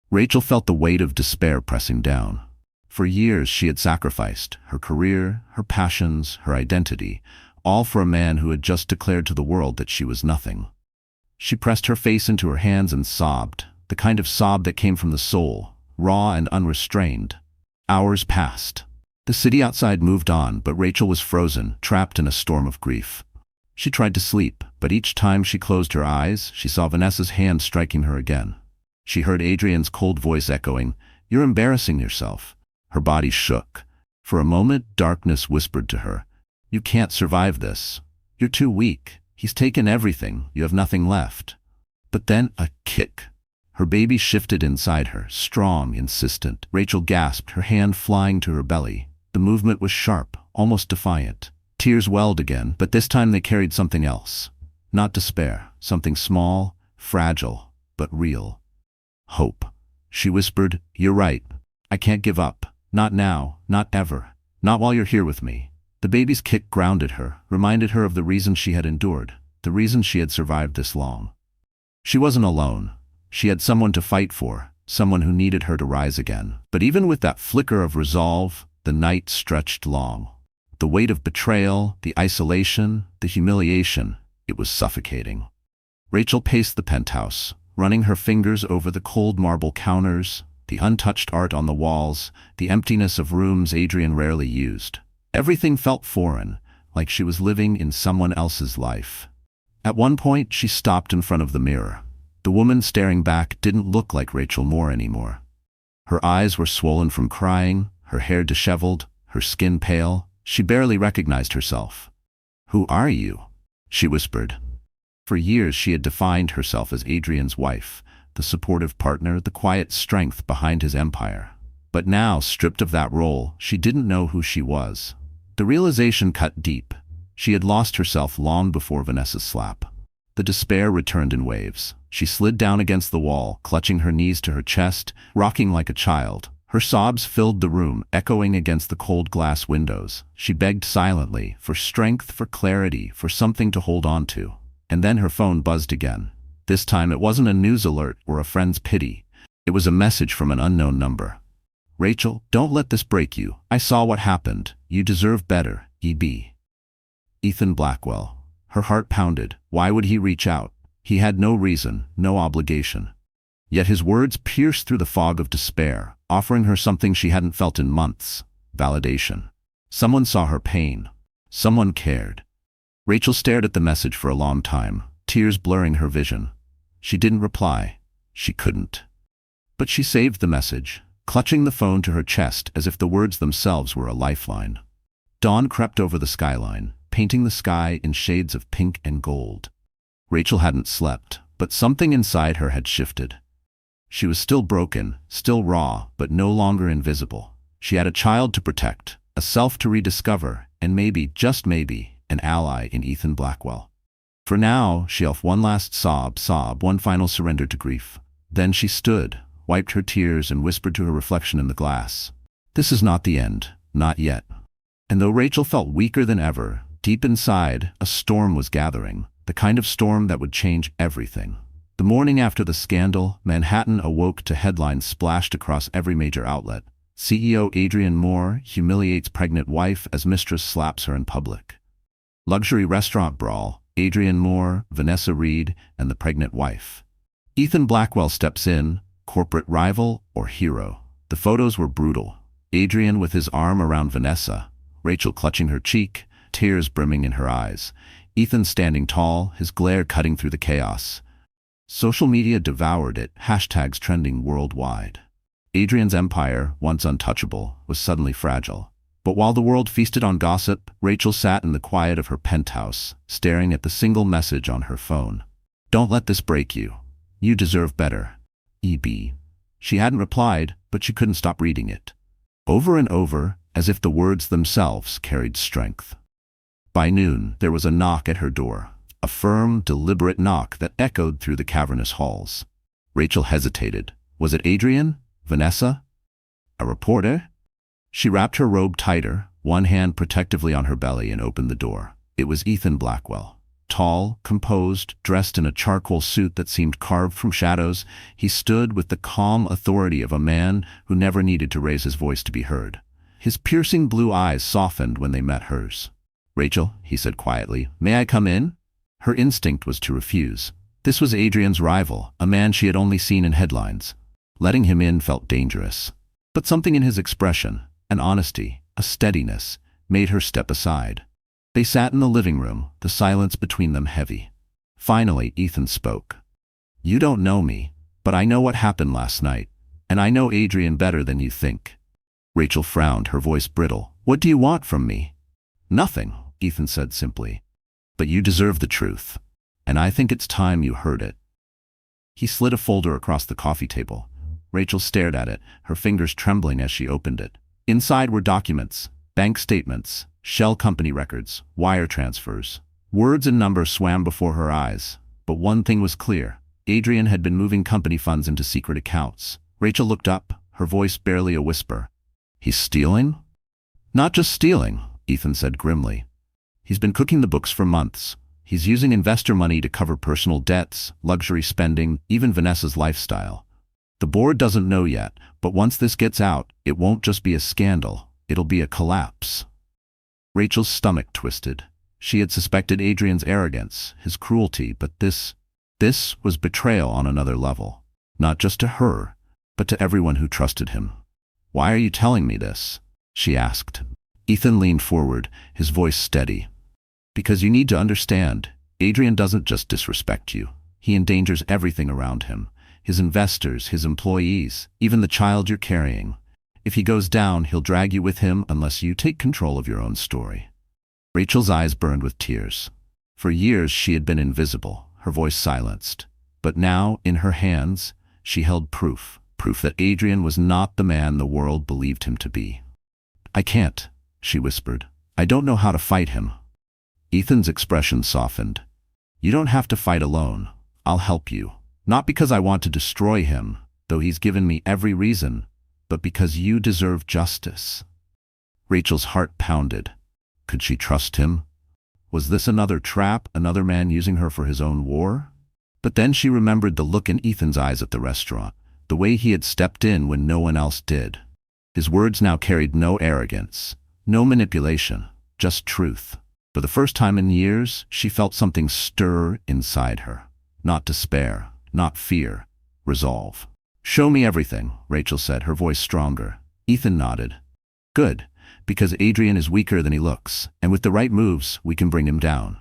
Rachel felt the weight of despair pressing down. For years she had sacrificed her career, her passions, her identity, all for a man who had just declared to the world that she was nothing. She pressed her face into her hands and sobbed, the kind of sob that came from the soul, raw and unrestrained. Hours passed. The city outside moved on, but Rachel was frozen, trapped in a storm of grief. She tried to sleep, but each time she closed her eyes, she saw Vanessa's hand striking her again. She heard Adrian's cold voice echoing, "You're embarrassing yourself." Her body shook. For a moment, darkness whispered to her, "You can't survive this. You're too weak. He's taken everything. You have nothing left." But then a kick. Her baby shifted inside her, strong, insistent. Rachel gasped, her hand flying to her belly. The movement was sharp, almost defiant. Tears welled again, but this time they carried something else. Not despair, something small, fragile, but real. Hope. She whispered, "You're right. I can't give up. Not now, not ever. Not while you're here with me." The baby's kick grounded her, reminded her of the reason she had endured, the reason she had survived this long. She wasn't alone. She had someone to fight for, someone who needed her to rise again. But even with that flicker of resolve, the night stretched long. The weight of betrayal, the isolation, the humiliation, it was suffocating. Rachel paced the penthouse, running her fingers over the cold marble counters, the untouched art on the walls, the emptiness of rooms Adrian rarely used. Everything felt foreign, like she was living in someone else's life. At one point, she stopped in front of the mirror. The woman staring back didn't look like Rachel Moore anymore. Her eyes were swollen from crying, her hair disheveled, her skin pale. She barely recognized herself. "Who are you?" she whispered. For years she had defined herself as Adrian's wife, the supportive partner, the quiet strength behind his empire. But now, stripped of that role, she didn't know who she was. The realization cut deep. She had lost herself long before Vanessa's slap. The despair returned in waves. She slid down against the wall, clutching her knees to her chest, rocking like a child. Her sobs filled the room, echoing against the cold glass windows. She begged silently, for strength, for clarity, for something to hold on to. And then her phone buzzed again. This time it wasn't a news alert or a friend's pity. It was a message from an unknown number. "Rachel, don't let this break you. I saw what happened. You deserve better, E.B." Ethan Blackwell. Her heart pounded. Why would he reach out? He had no reason, no obligation. Yet his words pierced through the fog of despair, offering her something she hadn't felt in months: validation. Someone saw her pain. Someone cared. Rachel stared at the message for a long time, tears blurring her vision. She didn't reply. She couldn't. But she saved the message, clutching the phone to her chest as if the words themselves were a lifeline. Dawn crept over the skyline, painting the sky in shades of pink and gold. Rachel hadn't slept, but something inside her had shifted. She was still broken, still raw, but no longer invisible. She had a child to protect, a self to rediscover, and maybe, just maybe, an ally in Ethan Blackwell. For now, she felt one last sob, one final surrender to grief. Then she stood, wiped her tears, and whispered to her reflection in the glass, "This is not the end, not yet." And though Rachel felt weaker than ever, deep inside, a storm was gathering, the kind of storm that would change everything. The morning after the scandal, Manhattan awoke to headlines splashed across every major outlet. CEO Adrian Moore humiliates pregnant wife as mistress slaps her in public. Luxury restaurant brawl, Adrian Moore, Vanessa Reed, and the pregnant wife. Ethan Blackwell steps in, corporate rival or hero. The photos were brutal. Adrian with his arm around Vanessa, Rachel clutching her cheek, tears brimming in her eyes. Ethan standing tall, his glare cutting through the chaos. Social media devoured it, hashtags trending worldwide. Adrian's empire, once untouchable, was suddenly fragile. But while the world feasted on gossip, Rachel sat in the quiet of her penthouse, staring at the single message on her phone. "Don't let this break you. You deserve better. E.B." She hadn't replied, but she couldn't stop reading it. Over and over, as if the words themselves carried strength. By noon, there was a knock at her door. A firm, deliberate knock that echoed through the cavernous halls. Rachel hesitated. Was it Adrian? Vanessa? A reporter? She wrapped her robe tighter, one hand protectively on her belly, and opened the door. It was Ethan Blackwell. Tall, composed, dressed in a charcoal suit that seemed carved from shadows, he stood with the calm authority of a man who never needed to raise his voice to be heard. His piercing blue eyes softened when they met hers. "Rachel," he said quietly, "may I come in?" Her instinct was to refuse. This was Adrian's rival, a man she had only seen in headlines. Letting him in felt dangerous. But something in his expression, an honesty, a steadiness, made her step aside. They sat in the living room, the silence between them heavy. Finally, Ethan spoke. "You don't know me, but I know what happened last night, and I know Adrian better than you think." Rachel frowned, her voice brittle. "What do you want from me?" "Nothing," Ethan said simply. "But you deserve the truth, and I think it's time you heard it." He slid a folder across the coffee table. Rachel stared at it, her fingers trembling as she opened it. Inside were documents, bank statements, shell company records, wire transfers. Words and numbers swam before her eyes, but one thing was clear. Adrian had been moving company funds into secret accounts. Rachel looked up, her voice barely a whisper. "He's stealing?" "Not just stealing," Ethan said grimly. "He's been cooking the books for months. He's using investor money to cover personal debts, luxury spending, even Vanessa's lifestyle. The board doesn't know yet, but once this gets out, it won't just be a scandal, it'll be a collapse." Rachel's stomach twisted. She had suspected Adrian's arrogance, his cruelty, but this was betrayal on another level. Not just to her, but to everyone who trusted him. "Why are you telling me this?" she asked. Ethan leaned forward, his voice steady. "Because you need to understand, Adrian doesn't just disrespect you. He endangers everything around him. His investors, his employees, even the child you're carrying. If he goes down, he'll drag you with him unless you take control of your own story." Rachel's eyes burned with tears. For years she had been invisible, her voice silenced. But now, in her hands, she held proof that Adrian was not the man the world believed him to be. "I can't," she whispered. "I don't know how to fight him." Ethan's expression softened. "You don't have to fight alone. I'll help you. Not because I want to destroy him, though he's given me every reason, but because you deserve justice." Rachel's heart pounded. Could she trust him? Was this another trap, another man using her for his own war? But then she remembered the look in Ethan's eyes at the restaurant, the way he had stepped in when no one else did. His words now carried no arrogance, no manipulation, just truth. For the first time in years, she felt something stir inside her. Not despair, not fear, resolve. "Show me everything," Rachel said, her voice stronger. Ethan nodded. "Good, because Adrian is weaker than he looks, and with the right moves, we can bring him down."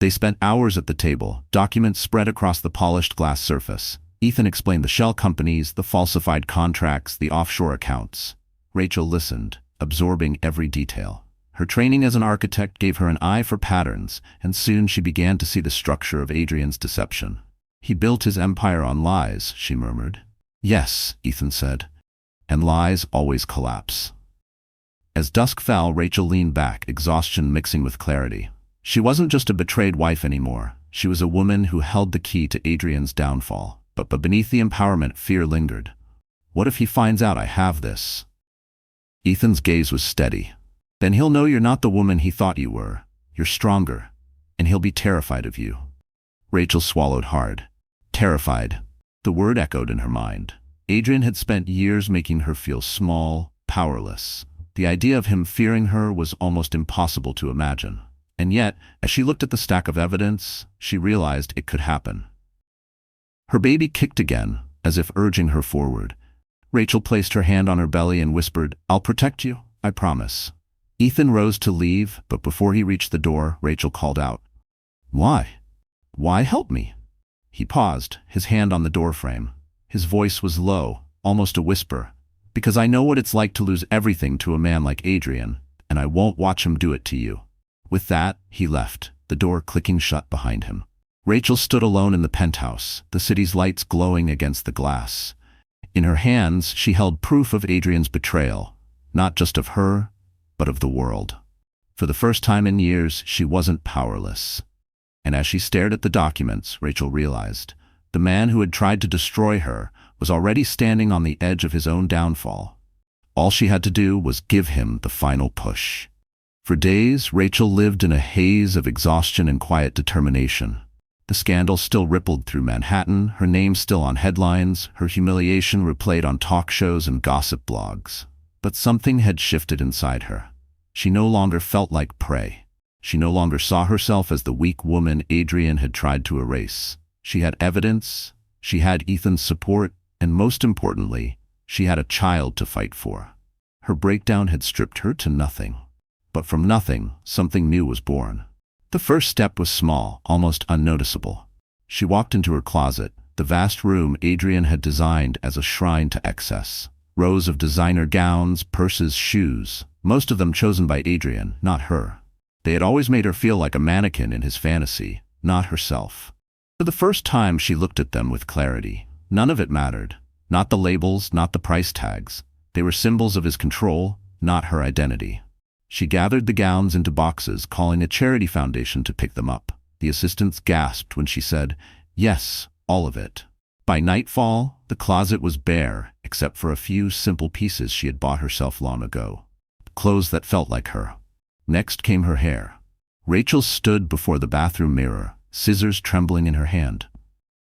They spent hours at the table, documents spread across the polished glass surface. Ethan explained the shell companies, the falsified contracts, the offshore accounts. Rachel listened, absorbing every detail. Her training as an architect gave her an eye for patterns, and soon she began to see the structure of Adrian's deception. "He built his empire on lies," she murmured. "Yes," Ethan said, "and lies always collapse." As dusk fell, Rachel leaned back, exhaustion mixing with clarity. She wasn't just a betrayed wife anymore. She was a woman who held the key to Adrian's downfall. But beneath the empowerment, fear lingered. What if he finds out I have this? Ethan's gaze was steady. Then he'll know you're not the woman he thought you were. You're stronger, and he'll be terrified of you. Rachel swallowed hard. Terrified. The word echoed in her mind. Adrian had spent years making her feel small, powerless. The idea of him fearing her was almost impossible to imagine. And yet, as she looked at the stack of evidence, she realized it could happen. Her baby kicked again, as if urging her forward. Rachel placed her hand on her belly and whispered, "I'll protect you, I promise." Ethan rose to leave, but before he reached the door, Rachel called out, "Why? Why help me?" He paused, his hand on the doorframe. His voice was low, almost a whisper. "Because I know what it's like to lose everything to a man like Adrian, and I won't watch him do it to you." With that, he left, the door clicking shut behind him. Rachel stood alone in the penthouse, the city's lights glowing against the glass. In her hands, she held proof of Adrian's betrayal, not just of her, but of the world. For the first time in years, she wasn't powerless. And as she stared at the documents, Rachel realized, the man who had tried to destroy her was already standing on the edge of his own downfall. All she had to do was give him the final push. For days, Rachel lived in a haze of exhaustion and quiet determination. The scandal still rippled through Manhattan, her name still on headlines, her humiliation replayed on talk shows and gossip blogs. But something had shifted inside her. She no longer felt like prey. She no longer saw herself as the weak woman Adrian had tried to erase. She had evidence, she had Ethan's support, and most importantly, she had a child to fight for. Her breakdown had stripped her to nothing. But from nothing, something new was born. The first step was small, almost unnoticeable. She walked into her closet, the vast room Adrian had designed as a shrine to excess. Rows of designer gowns, purses, shoes, most of them chosen by Adrian, not her. They had always made her feel like a mannequin in his fantasy, not herself. For the first time she looked at them with clarity. None of it mattered. Not the labels, not the price tags. They were symbols of his control, not her identity. She gathered the gowns into boxes, calling a charity foundation to pick them up. The assistants gasped when she said, "Yes, all of it." By nightfall, the closet was bare, except for a few simple pieces she had bought herself long ago. Clothes that felt like her. Next came her hair. Rachel stood before the bathroom mirror, scissors trembling in her hand.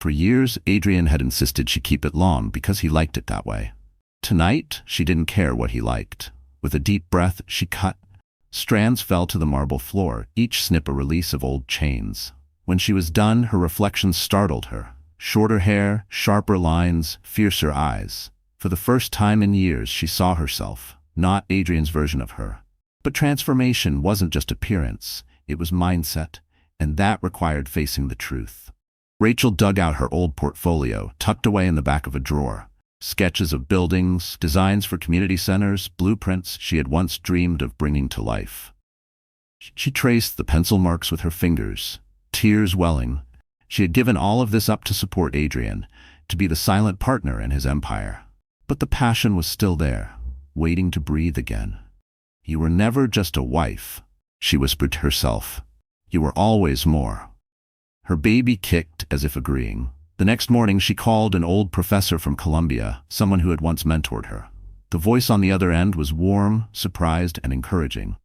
For years, Adrian had insisted she keep it long because he liked it that way. Tonight, she didn't care what he liked. With a deep breath, she cut. Strands fell to the marble floor, each snip a release of old chains. When she was done, her reflection startled her. Shorter hair, sharper lines, fiercer eyes. For the first time in years, she saw herself, not Adrian's version of her. But transformation wasn't just appearance, it was mindset, and that required facing the truth. Rachel dug out her old portfolio, tucked away in the back of a drawer. Sketches of buildings, designs for community centers, blueprints she had once dreamed of bringing to life. She traced the pencil marks with her fingers, tears welling. She had given all of this up to support Adrian, to be the silent partner in his empire. But the passion was still there, waiting to breathe again. "You were never just a wife," she whispered to herself. "You were always more." Her baby kicked as if agreeing. The next morning she called an old professor from Columbia, someone who had once mentored her. The voice on the other end was warm, surprised, and encouraging.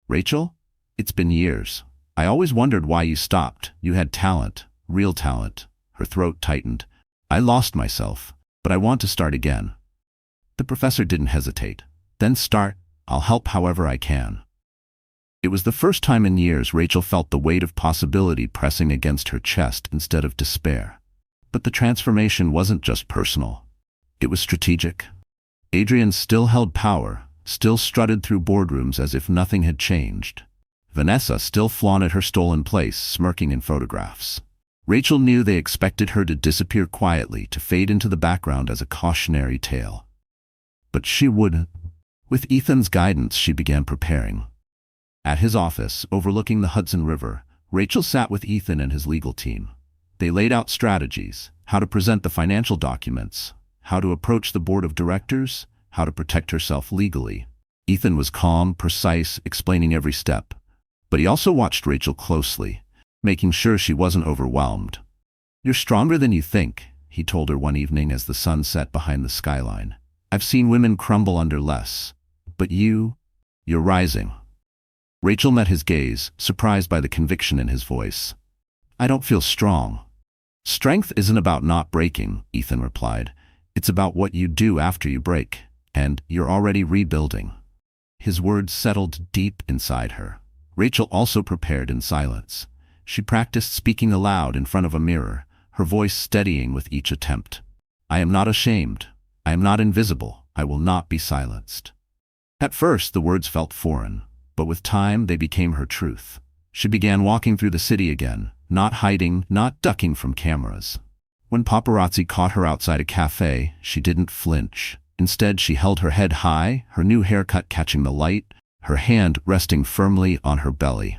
"Rachel, it's been years. I always wondered why you stopped. You had talent, real talent." Her throat tightened. "I lost myself, but I want to start again." The professor didn't hesitate. "Then start. I'll help however I can." It was the first time in years Rachel felt the weight of possibility pressing against her chest instead of despair. But the transformation wasn't just personal. It was strategic. Adrian still held power, still strutted through boardrooms as if nothing had changed. Vanessa still flaunted her stolen place, smirking in photographs. Rachel knew they expected her to disappear quietly, to fade into the background as a cautionary tale. But she wouldn't. With Ethan's guidance, she began preparing. At his office, overlooking the Hudson River, Rachel sat with Ethan and his legal team. They laid out strategies, how to present the financial documents, how to approach the board of directors, how to protect herself legally. Ethan was calm, precise, explaining every step. But he also watched Rachel closely, making sure she wasn't overwhelmed. "You're stronger than you think," he told her one evening as the sun set behind the skyline. "I've seen women crumble under less. But you're rising." Rachel met his gaze, surprised by the conviction in his voice. "I don't feel strong." "Strength isn't about not breaking," Ethan replied. "It's about what you do after you break, and you're already rebuilding." His words settled deep inside her. Rachel also prepared in silence. She practiced speaking aloud in front of a mirror, her voice steadying with each attempt. "I am not ashamed. I am not invisible. I will not be silenced." At first, the words felt foreign, but with time they became her truth. She began walking through the city again, not hiding, not ducking from cameras. When paparazzi caught her outside a cafe, she didn't flinch. Instead, she held her head high, her new haircut catching the light, her hand resting firmly on her belly.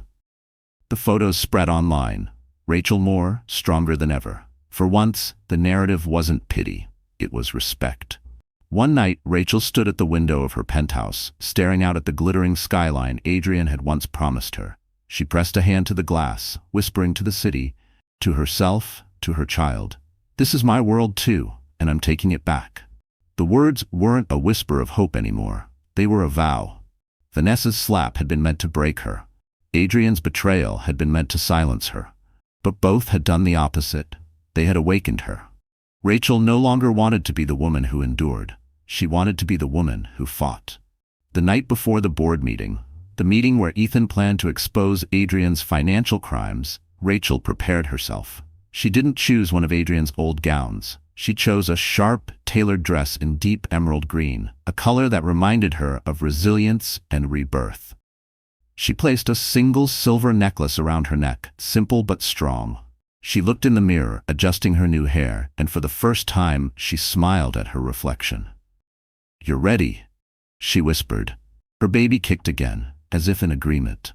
The photos spread online. Rachel Moore, stronger than ever. For once, the narrative wasn't pity, it was respect. One night, Rachel stood at the window of her penthouse, staring out at the glittering skyline Adrian had once promised her. She pressed a hand to the glass, whispering to the city, to herself, to her child, "This is my world too, and I'm taking it back." The words weren't a whisper of hope anymore. They were a vow. Vanessa's slap had been meant to break her. Adrian's betrayal had been meant to silence her. But both had done the opposite. They had awakened her. Rachel no longer wanted to be the woman who endured. She wanted to be the woman who fought. The night before the board meeting, The meeting where Ethan planned to expose Adrian's financial crimes. Rachel prepared herself. She didn't choose one of Adrian's old gowns. She chose a sharp, tailored dress in deep emerald green, a color that reminded her of resilience and rebirth. She placed a single silver necklace around her neck, simple but strong. She looked in the mirror, adjusting her new hair, and for the first time she smiled at her reflection. "You're ready," she whispered. Her baby kicked again, as if in agreement.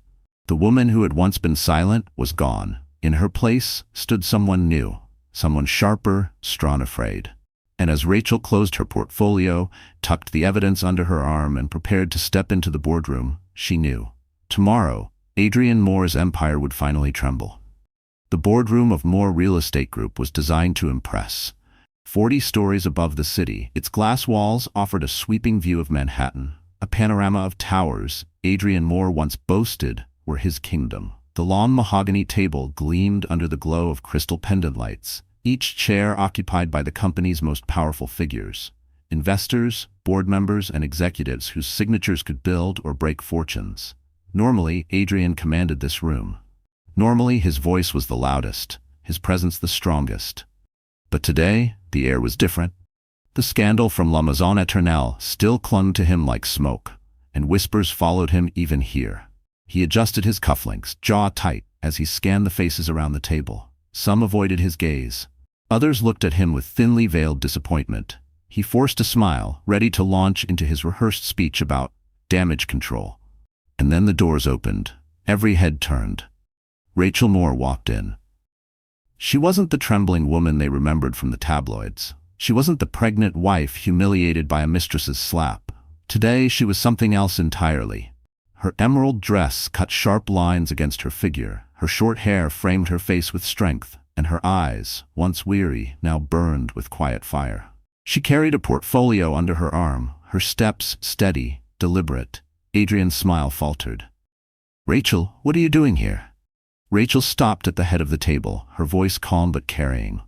The woman who had once been silent was gone. In her place stood someone new, someone sharper, strong, afraid. And as Rachel closed her portfolio, tucked the evidence under her arm, and prepared to step into the boardroom, she knew. Tomorrow, Adrian Moore's empire would finally tremble. The boardroom of Moore Real Estate Group was designed to impress. 40 stories above the city, its glass walls offered a sweeping view of Manhattan, a panorama of towers Adrian Moore once boasted were his kingdom. The long mahogany table gleamed under the glow of crystal pendant lights, each chair occupied by the company's most powerful figures. Investors, board members, and executives whose signatures could build or break fortunes. Normally, Adrian commanded this room. Normally, his voice was the loudest, his presence the strongest. But today, the air was different. The scandal from La Maison Éternelle still clung to him like smoke, and whispers followed him even here. He adjusted his cufflinks, jaw tight, as he scanned the faces around the table. Some avoided his gaze. Others looked at him with thinly veiled disappointment. He forced a smile, ready to launch into his rehearsed speech about damage control. And then the doors opened. Every head turned. Rachel Moore walked in. She wasn't the trembling woman they remembered from the tabloids. She wasn't the pregnant wife humiliated by a mistress's slap. Today she was something else entirely. Her emerald dress cut sharp lines against her figure. Her short hair framed her face with strength, and her eyes, once weary, now burned with quiet fire. She carried a portfolio under her arm, her steps steady, deliberate. Adrian's smile faltered. "Rachel, what are you doing here?" Rachel stopped at the head of the table, her voice calm but carrying.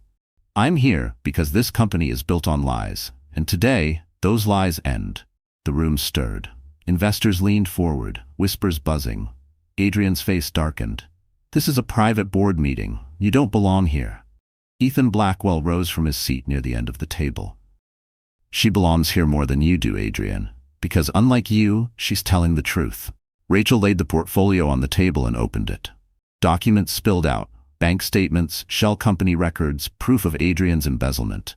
"I'm here because this company is built on lies, and today, those lies end." The room stirred. Investors leaned forward, whispers buzzing. Adrian's face darkened. "This is a private board meeting. You don't belong here." Ethan Blackwell rose from his seat near the end of the table. "She belongs here more than you do, Adrian, because unlike you, she's telling the truth." Rachel laid the portfolio on the table and opened it. Documents spilled out, bank statements, shell company records, proof of Adrian's embezzlement.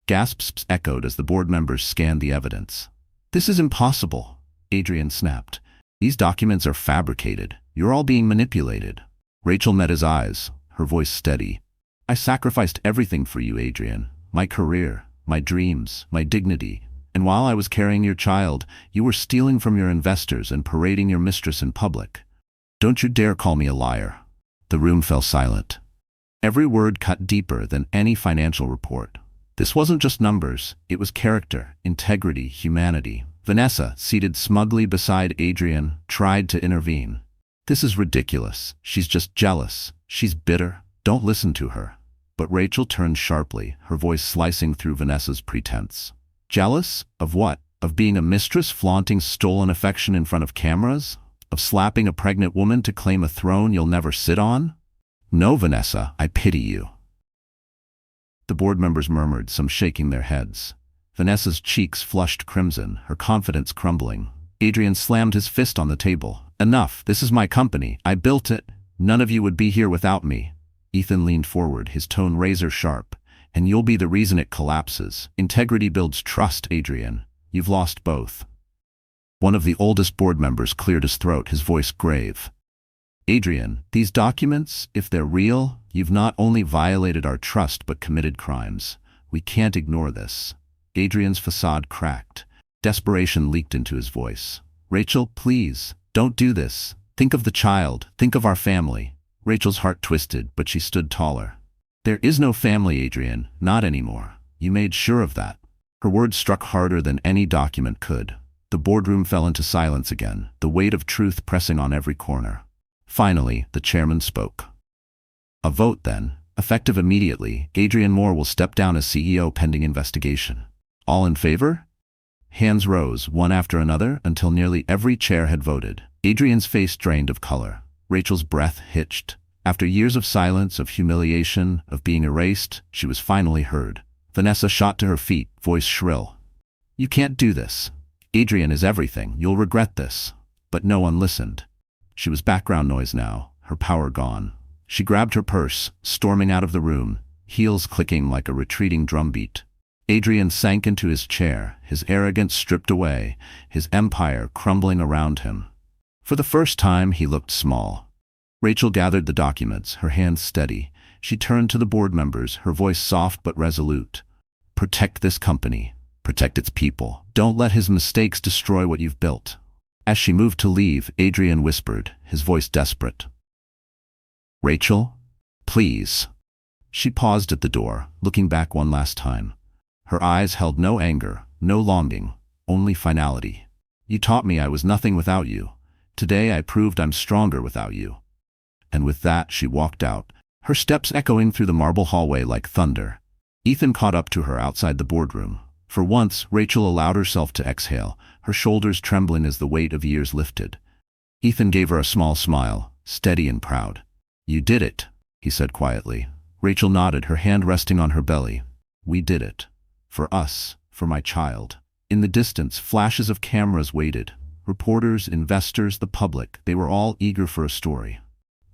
Gasps echoed as the board members scanned the evidence. "This is impossible," Adrian snapped. "These documents are fabricated. You're all being manipulated." Rachel met his eyes, her voice steady. "I sacrificed everything for you, Adrian. My career, my dreams, my dignity. And while I was carrying your child, you were stealing from your investors and parading your mistress in public. Don't you dare call me a liar." The room fell silent. Every word cut deeper than any financial report. This wasn't just numbers, it was character, integrity, humanity. Vanessa, seated smugly beside Adrian, tried to intervene. "This is ridiculous. She's just jealous. She's bitter. Don't listen to her." But Rachel turned sharply, her voice slicing through Vanessa's pretense. "Jealous? Of what? Of being a mistress flaunting stolen affection in front of cameras? Of slapping a pregnant woman to claim a throne you'll never sit on? No, Vanessa, I pity you." The board members murmured, some shaking their heads. Vanessa's cheeks flushed crimson, her confidence crumbling. Adrian slammed his fist on the table. "Enough, this is my company. I built it. None of you would be here without me." Ethan leaned forward, his tone razor sharp. "And you'll be the reason it collapses. Integrity builds trust, Adrian. You've lost both." One of the oldest board members cleared his throat, his voice grave. "Adrian, these documents, if they're real, you've not only violated our trust but committed crimes. We can't ignore this." Adrian's facade cracked. Desperation leaked into his voice. "Rachel, please, don't do this. Think of the child. Think of our family." Rachel's heart twisted, but she stood taller. "There is no family, Adrian, not anymore. You made sure of that." Her words struck harder than any document could. The boardroom fell into silence again, the weight of truth pressing on every corner. Finally, the chairman spoke. "A vote, then. Effective immediately, Adrian Moore will step down as CEO pending investigation." All in favor? Hands rose, one after another, until nearly every chair had voted. Adrian's face drained of color. Rachel's breath hitched. After years of silence, of humiliation, of being erased, she was finally heard. Vanessa shot to her feet, voice shrill. "You can't do this. Adrian is everything. You'll regret this." But no one listened. She was background noise now, her power gone. She grabbed her purse, storming out of the room, heels clicking like a retreating drumbeat. Adrian sank into his chair, his arrogance stripped away, his empire crumbling around him. For the first time, he looked small. Rachel gathered the documents, her hands steady. She turned to the board members, her voice soft but resolute. "Protect this company. Protect its people. Don't let his mistakes destroy what you've built." As she moved to leave, Adrian whispered, his voice desperate. "Rachel, please." She paused at the door, looking back one last time. Her eyes held no anger, no longing, only finality. "You taught me I was nothing without you. Today I proved I'm stronger without you." And with that, she walked out, her steps echoing through the marble hallway like thunder. Ethan caught up to her outside the boardroom. For once, Rachel allowed herself to exhale, her shoulders trembling as the weight of years lifted. Ethan gave her a small smile, steady and proud. "You did it," he said quietly. Rachel nodded, her hand resting on her belly. "We did it. For us, for my child." In the distance, flashes of cameras waited. Reporters, investors, the public, they were all eager for a story.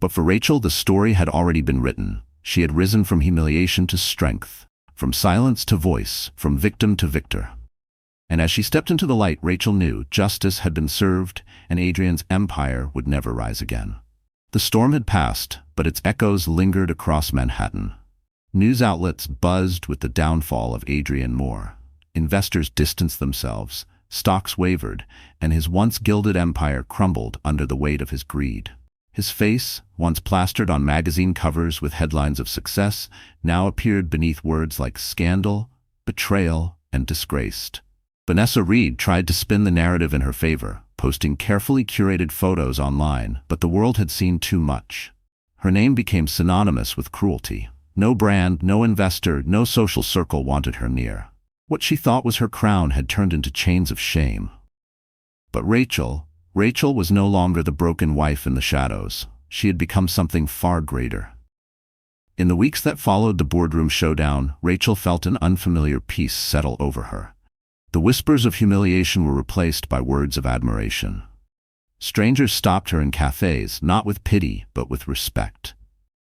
But for Rachel, the story had already been written. She had risen from humiliation to strength, from silence to voice, from victim to victor. And as she stepped into the light, Rachel knew justice had been served, and Adrian's empire would never rise again. The storm had passed, but its echoes lingered across Manhattan. News outlets buzzed with the downfall of Adrian Moore. Investors distanced themselves, stocks wavered, and his once gilded empire crumbled under the weight of his greed. His face, once plastered on magazine covers with headlines of success, now appeared beneath words like scandal, betrayal, and disgraced. Vanessa Reed tried to spin the narrative in her favor, posting carefully curated photos online, but the world had seen too much. Her name became synonymous with cruelty. No brand, no investor, no social circle wanted her near. What she thought was her crown had turned into chains of shame. But Rachel was no longer the broken wife in the shadows. She had become something far greater. In the weeks that followed the boardroom showdown, Rachel felt an unfamiliar peace settle over her. The whispers of humiliation were replaced by words of admiration. Strangers stopped her in cafes, not with pity, but with respect.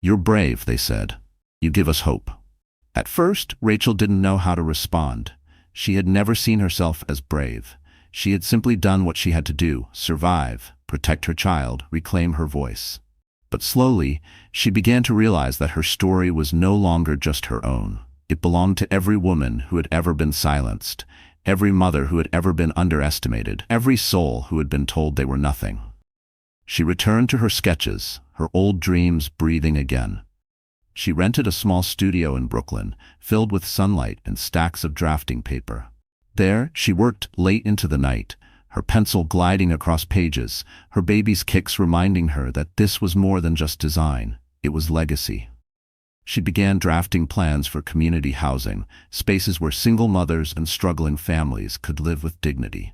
"You're brave," they said. "You give us hope." At first, Rachel didn't know how to respond. She had never seen herself as brave. She had simply done what she had to do: survive, protect her child, reclaim her voice. But slowly, she began to realize that her story was no longer just her own. It belonged to every woman who had ever been silenced, every mother who had ever been underestimated, every soul who had been told they were nothing. She returned to her sketches, her old dreams breathing again. She rented a small studio in Brooklyn, filled with sunlight and stacks of drafting paper. There, she worked late into the night, her pencil gliding across pages, her baby's kicks reminding her that this was more than just design, it was legacy. She began drafting plans for community housing, spaces where single mothers and struggling families could live with dignity.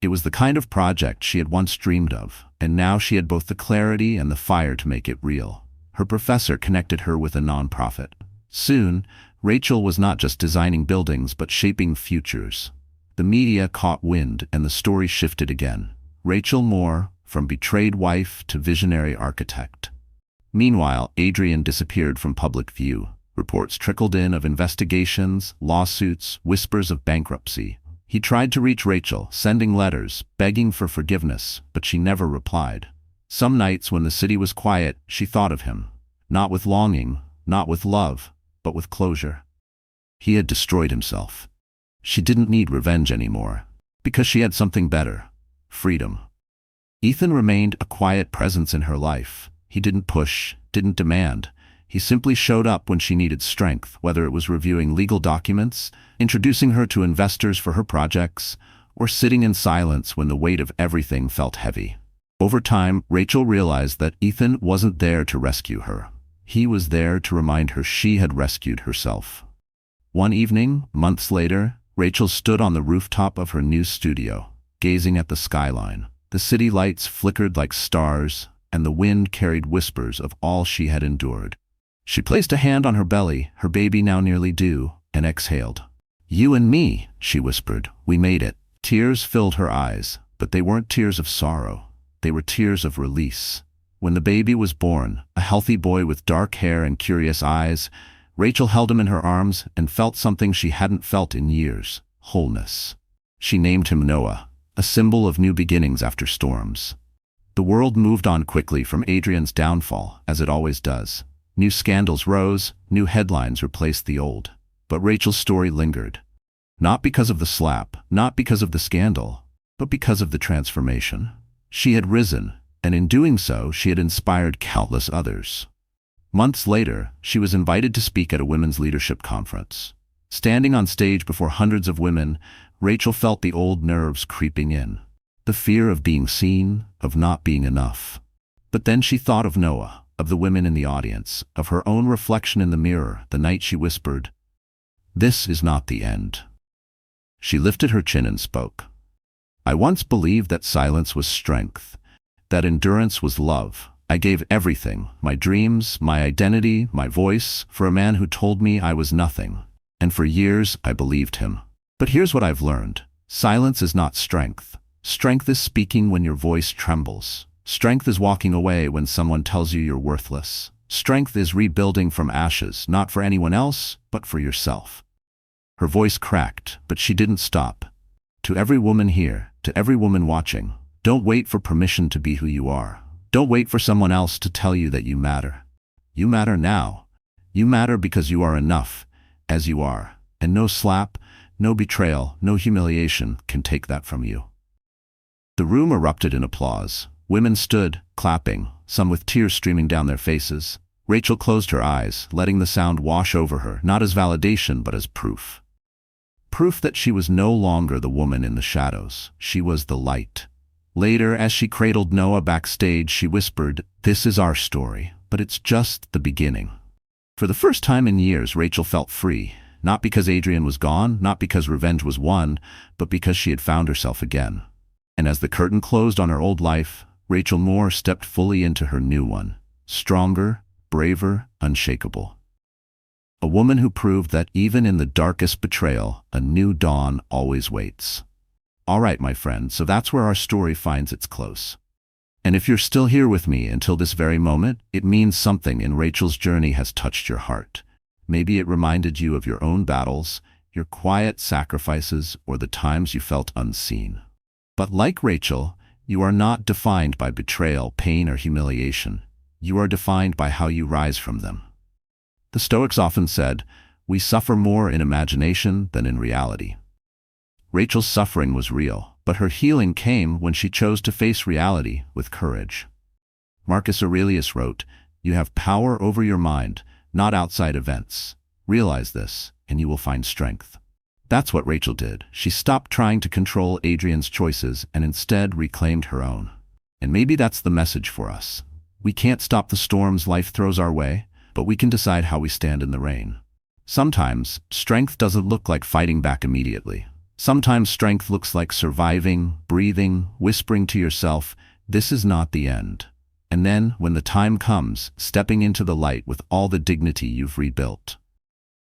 It was the kind of project she had once dreamed of, and now she had both the clarity and the fire to make it real. Her professor connected her with a nonprofit. Soon, Rachel was not just designing buildings but shaping futures. The media caught wind and the story shifted again. Rachel Moore, from betrayed wife to visionary architect. Meanwhile, Adrian disappeared from public view. Reports trickled in of investigations, lawsuits, whispers of bankruptcy. He tried to reach Rachel, sending letters, begging for forgiveness, but she never replied. Some nights when the city was quiet, she thought of him. Not with longing, not with love, but with closure. He had destroyed himself. She didn't need revenge anymore, because she had something better: freedom. Ethan remained a quiet presence in her life. He didn't push, didn't demand. He simply showed up when she needed strength, whether it was reviewing legal documents, introducing her to investors for her projects, or sitting in silence when the weight of everything felt heavy. Over time, Rachel realized that Ethan wasn't there to rescue her. He was there to remind her she had rescued herself. One evening, months later, Rachel stood on the rooftop of her new studio, gazing at the skyline. The city lights flickered like stars, and the wind carried whispers of all she had endured. She placed a hand on her belly, her baby now nearly due, and exhaled. "You and me," she whispered, "we made it." Tears filled her eyes, but they weren't tears of sorrow. They were tears of release. When the baby was born, a healthy boy with dark hair and curious eyes, Rachel held him in her arms and felt something she hadn't felt in years: wholeness. She named him Noah, a symbol of new beginnings after storms. The world moved on quickly from Adrian's downfall, as it always does. New scandals rose, new headlines replaced the old. But Rachel's story lingered. Not because of the slap, not because of the scandal, but because of the transformation. She had risen, and in doing so, she had inspired countless others. Months later, she was invited to speak at a women's leadership conference. Standing on stage before hundreds of women, Rachel felt the old nerves creeping in. The fear of being seen, of not being enough. But then she thought of Noah, of the women in the audience, of her own reflection in the mirror the night she whispered, "This is not the end." She lifted her chin and spoke. "I once believed that silence was strength, that endurance was love. I gave everything, my dreams, my identity, my voice, for a man who told me I was nothing. And for years I believed him. But here's what I've learned. Silence is not strength. Strength is speaking when your voice trembles. Strength is walking away when someone tells you you're worthless. Strength is rebuilding from ashes, not for anyone else, but for yourself." Her voice cracked, but she didn't stop. To every woman here, to every woman watching, don't wait for permission to be who you are. Don't wait for someone else to tell you that you matter. You matter now. You matter because you are enough, as you are, and no slap, no betrayal, no humiliation can take that from you. The room erupted in applause. Women stood, clapping, some with tears streaming down their faces. Rachel closed her eyes, letting the sound wash over her, not as validation but as proof. Proof that she was no longer the woman in the shadows. She was the light. Later, as she cradled Noah backstage, she whispered, "This is our story, but it's just the beginning." For the first time in years, Rachel felt free, not because Adrian was gone, not because revenge was won, but because she had found herself again. And as the curtain closed on her old life, Rachel Moore stepped fully into her new one, stronger, braver, unshakable. A woman who proved that even in the darkest betrayal, a new dawn always waits. All right, my friend, so that's where our story finds its close. And if you're still here with me until this very moment, it means something in Rachel's journey has touched your heart. Maybe it reminded you of your own battles, your quiet sacrifices, or the times you felt unseen. But like Rachel, you are not defined by betrayal, pain, or humiliation. You are defined by how you rise from them. The Stoics often said, "We suffer more in imagination than in reality." Rachel's suffering was real, but her healing came when she chose to face reality with courage. Marcus Aurelius wrote, "You have power over your mind, not outside events. Realize this, and you will find strength." That's what Rachel did. She stopped trying to control Adrian's choices and instead reclaimed her own. And maybe that's the message for us. We can't stop the storms life throws our way, but we can decide how we stand in the rain. Sometimes, strength doesn't look like fighting back immediately. Sometimes strength looks like surviving, breathing, whispering to yourself, "This is not the end." And then, when the time comes, stepping into the light with all the dignity you've rebuilt.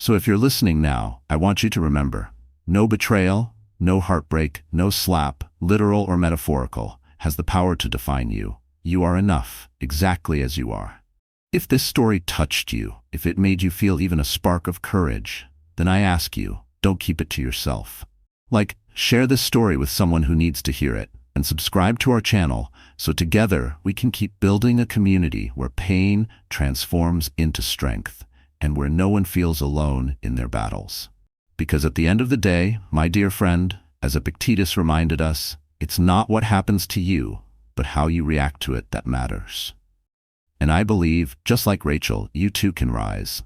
So if you're listening now, I want you to remember, no betrayal, no heartbreak, no slap, literal or metaphorical, has the power to define you. You are enough, exactly as you are. If this story touched you, if it made you feel even a spark of courage, then I ask you, don't keep it to yourself. Share this story with someone who needs to hear it, and subscribe to our channel so together we can keep building a community where pain transforms into strength and where no one feels alone in their battles. Because at the end of the day, my dear friend, as Epictetus reminded us, it's not what happens to you, but how you react to it that matters. And I believe, just like Rachel, you too can rise.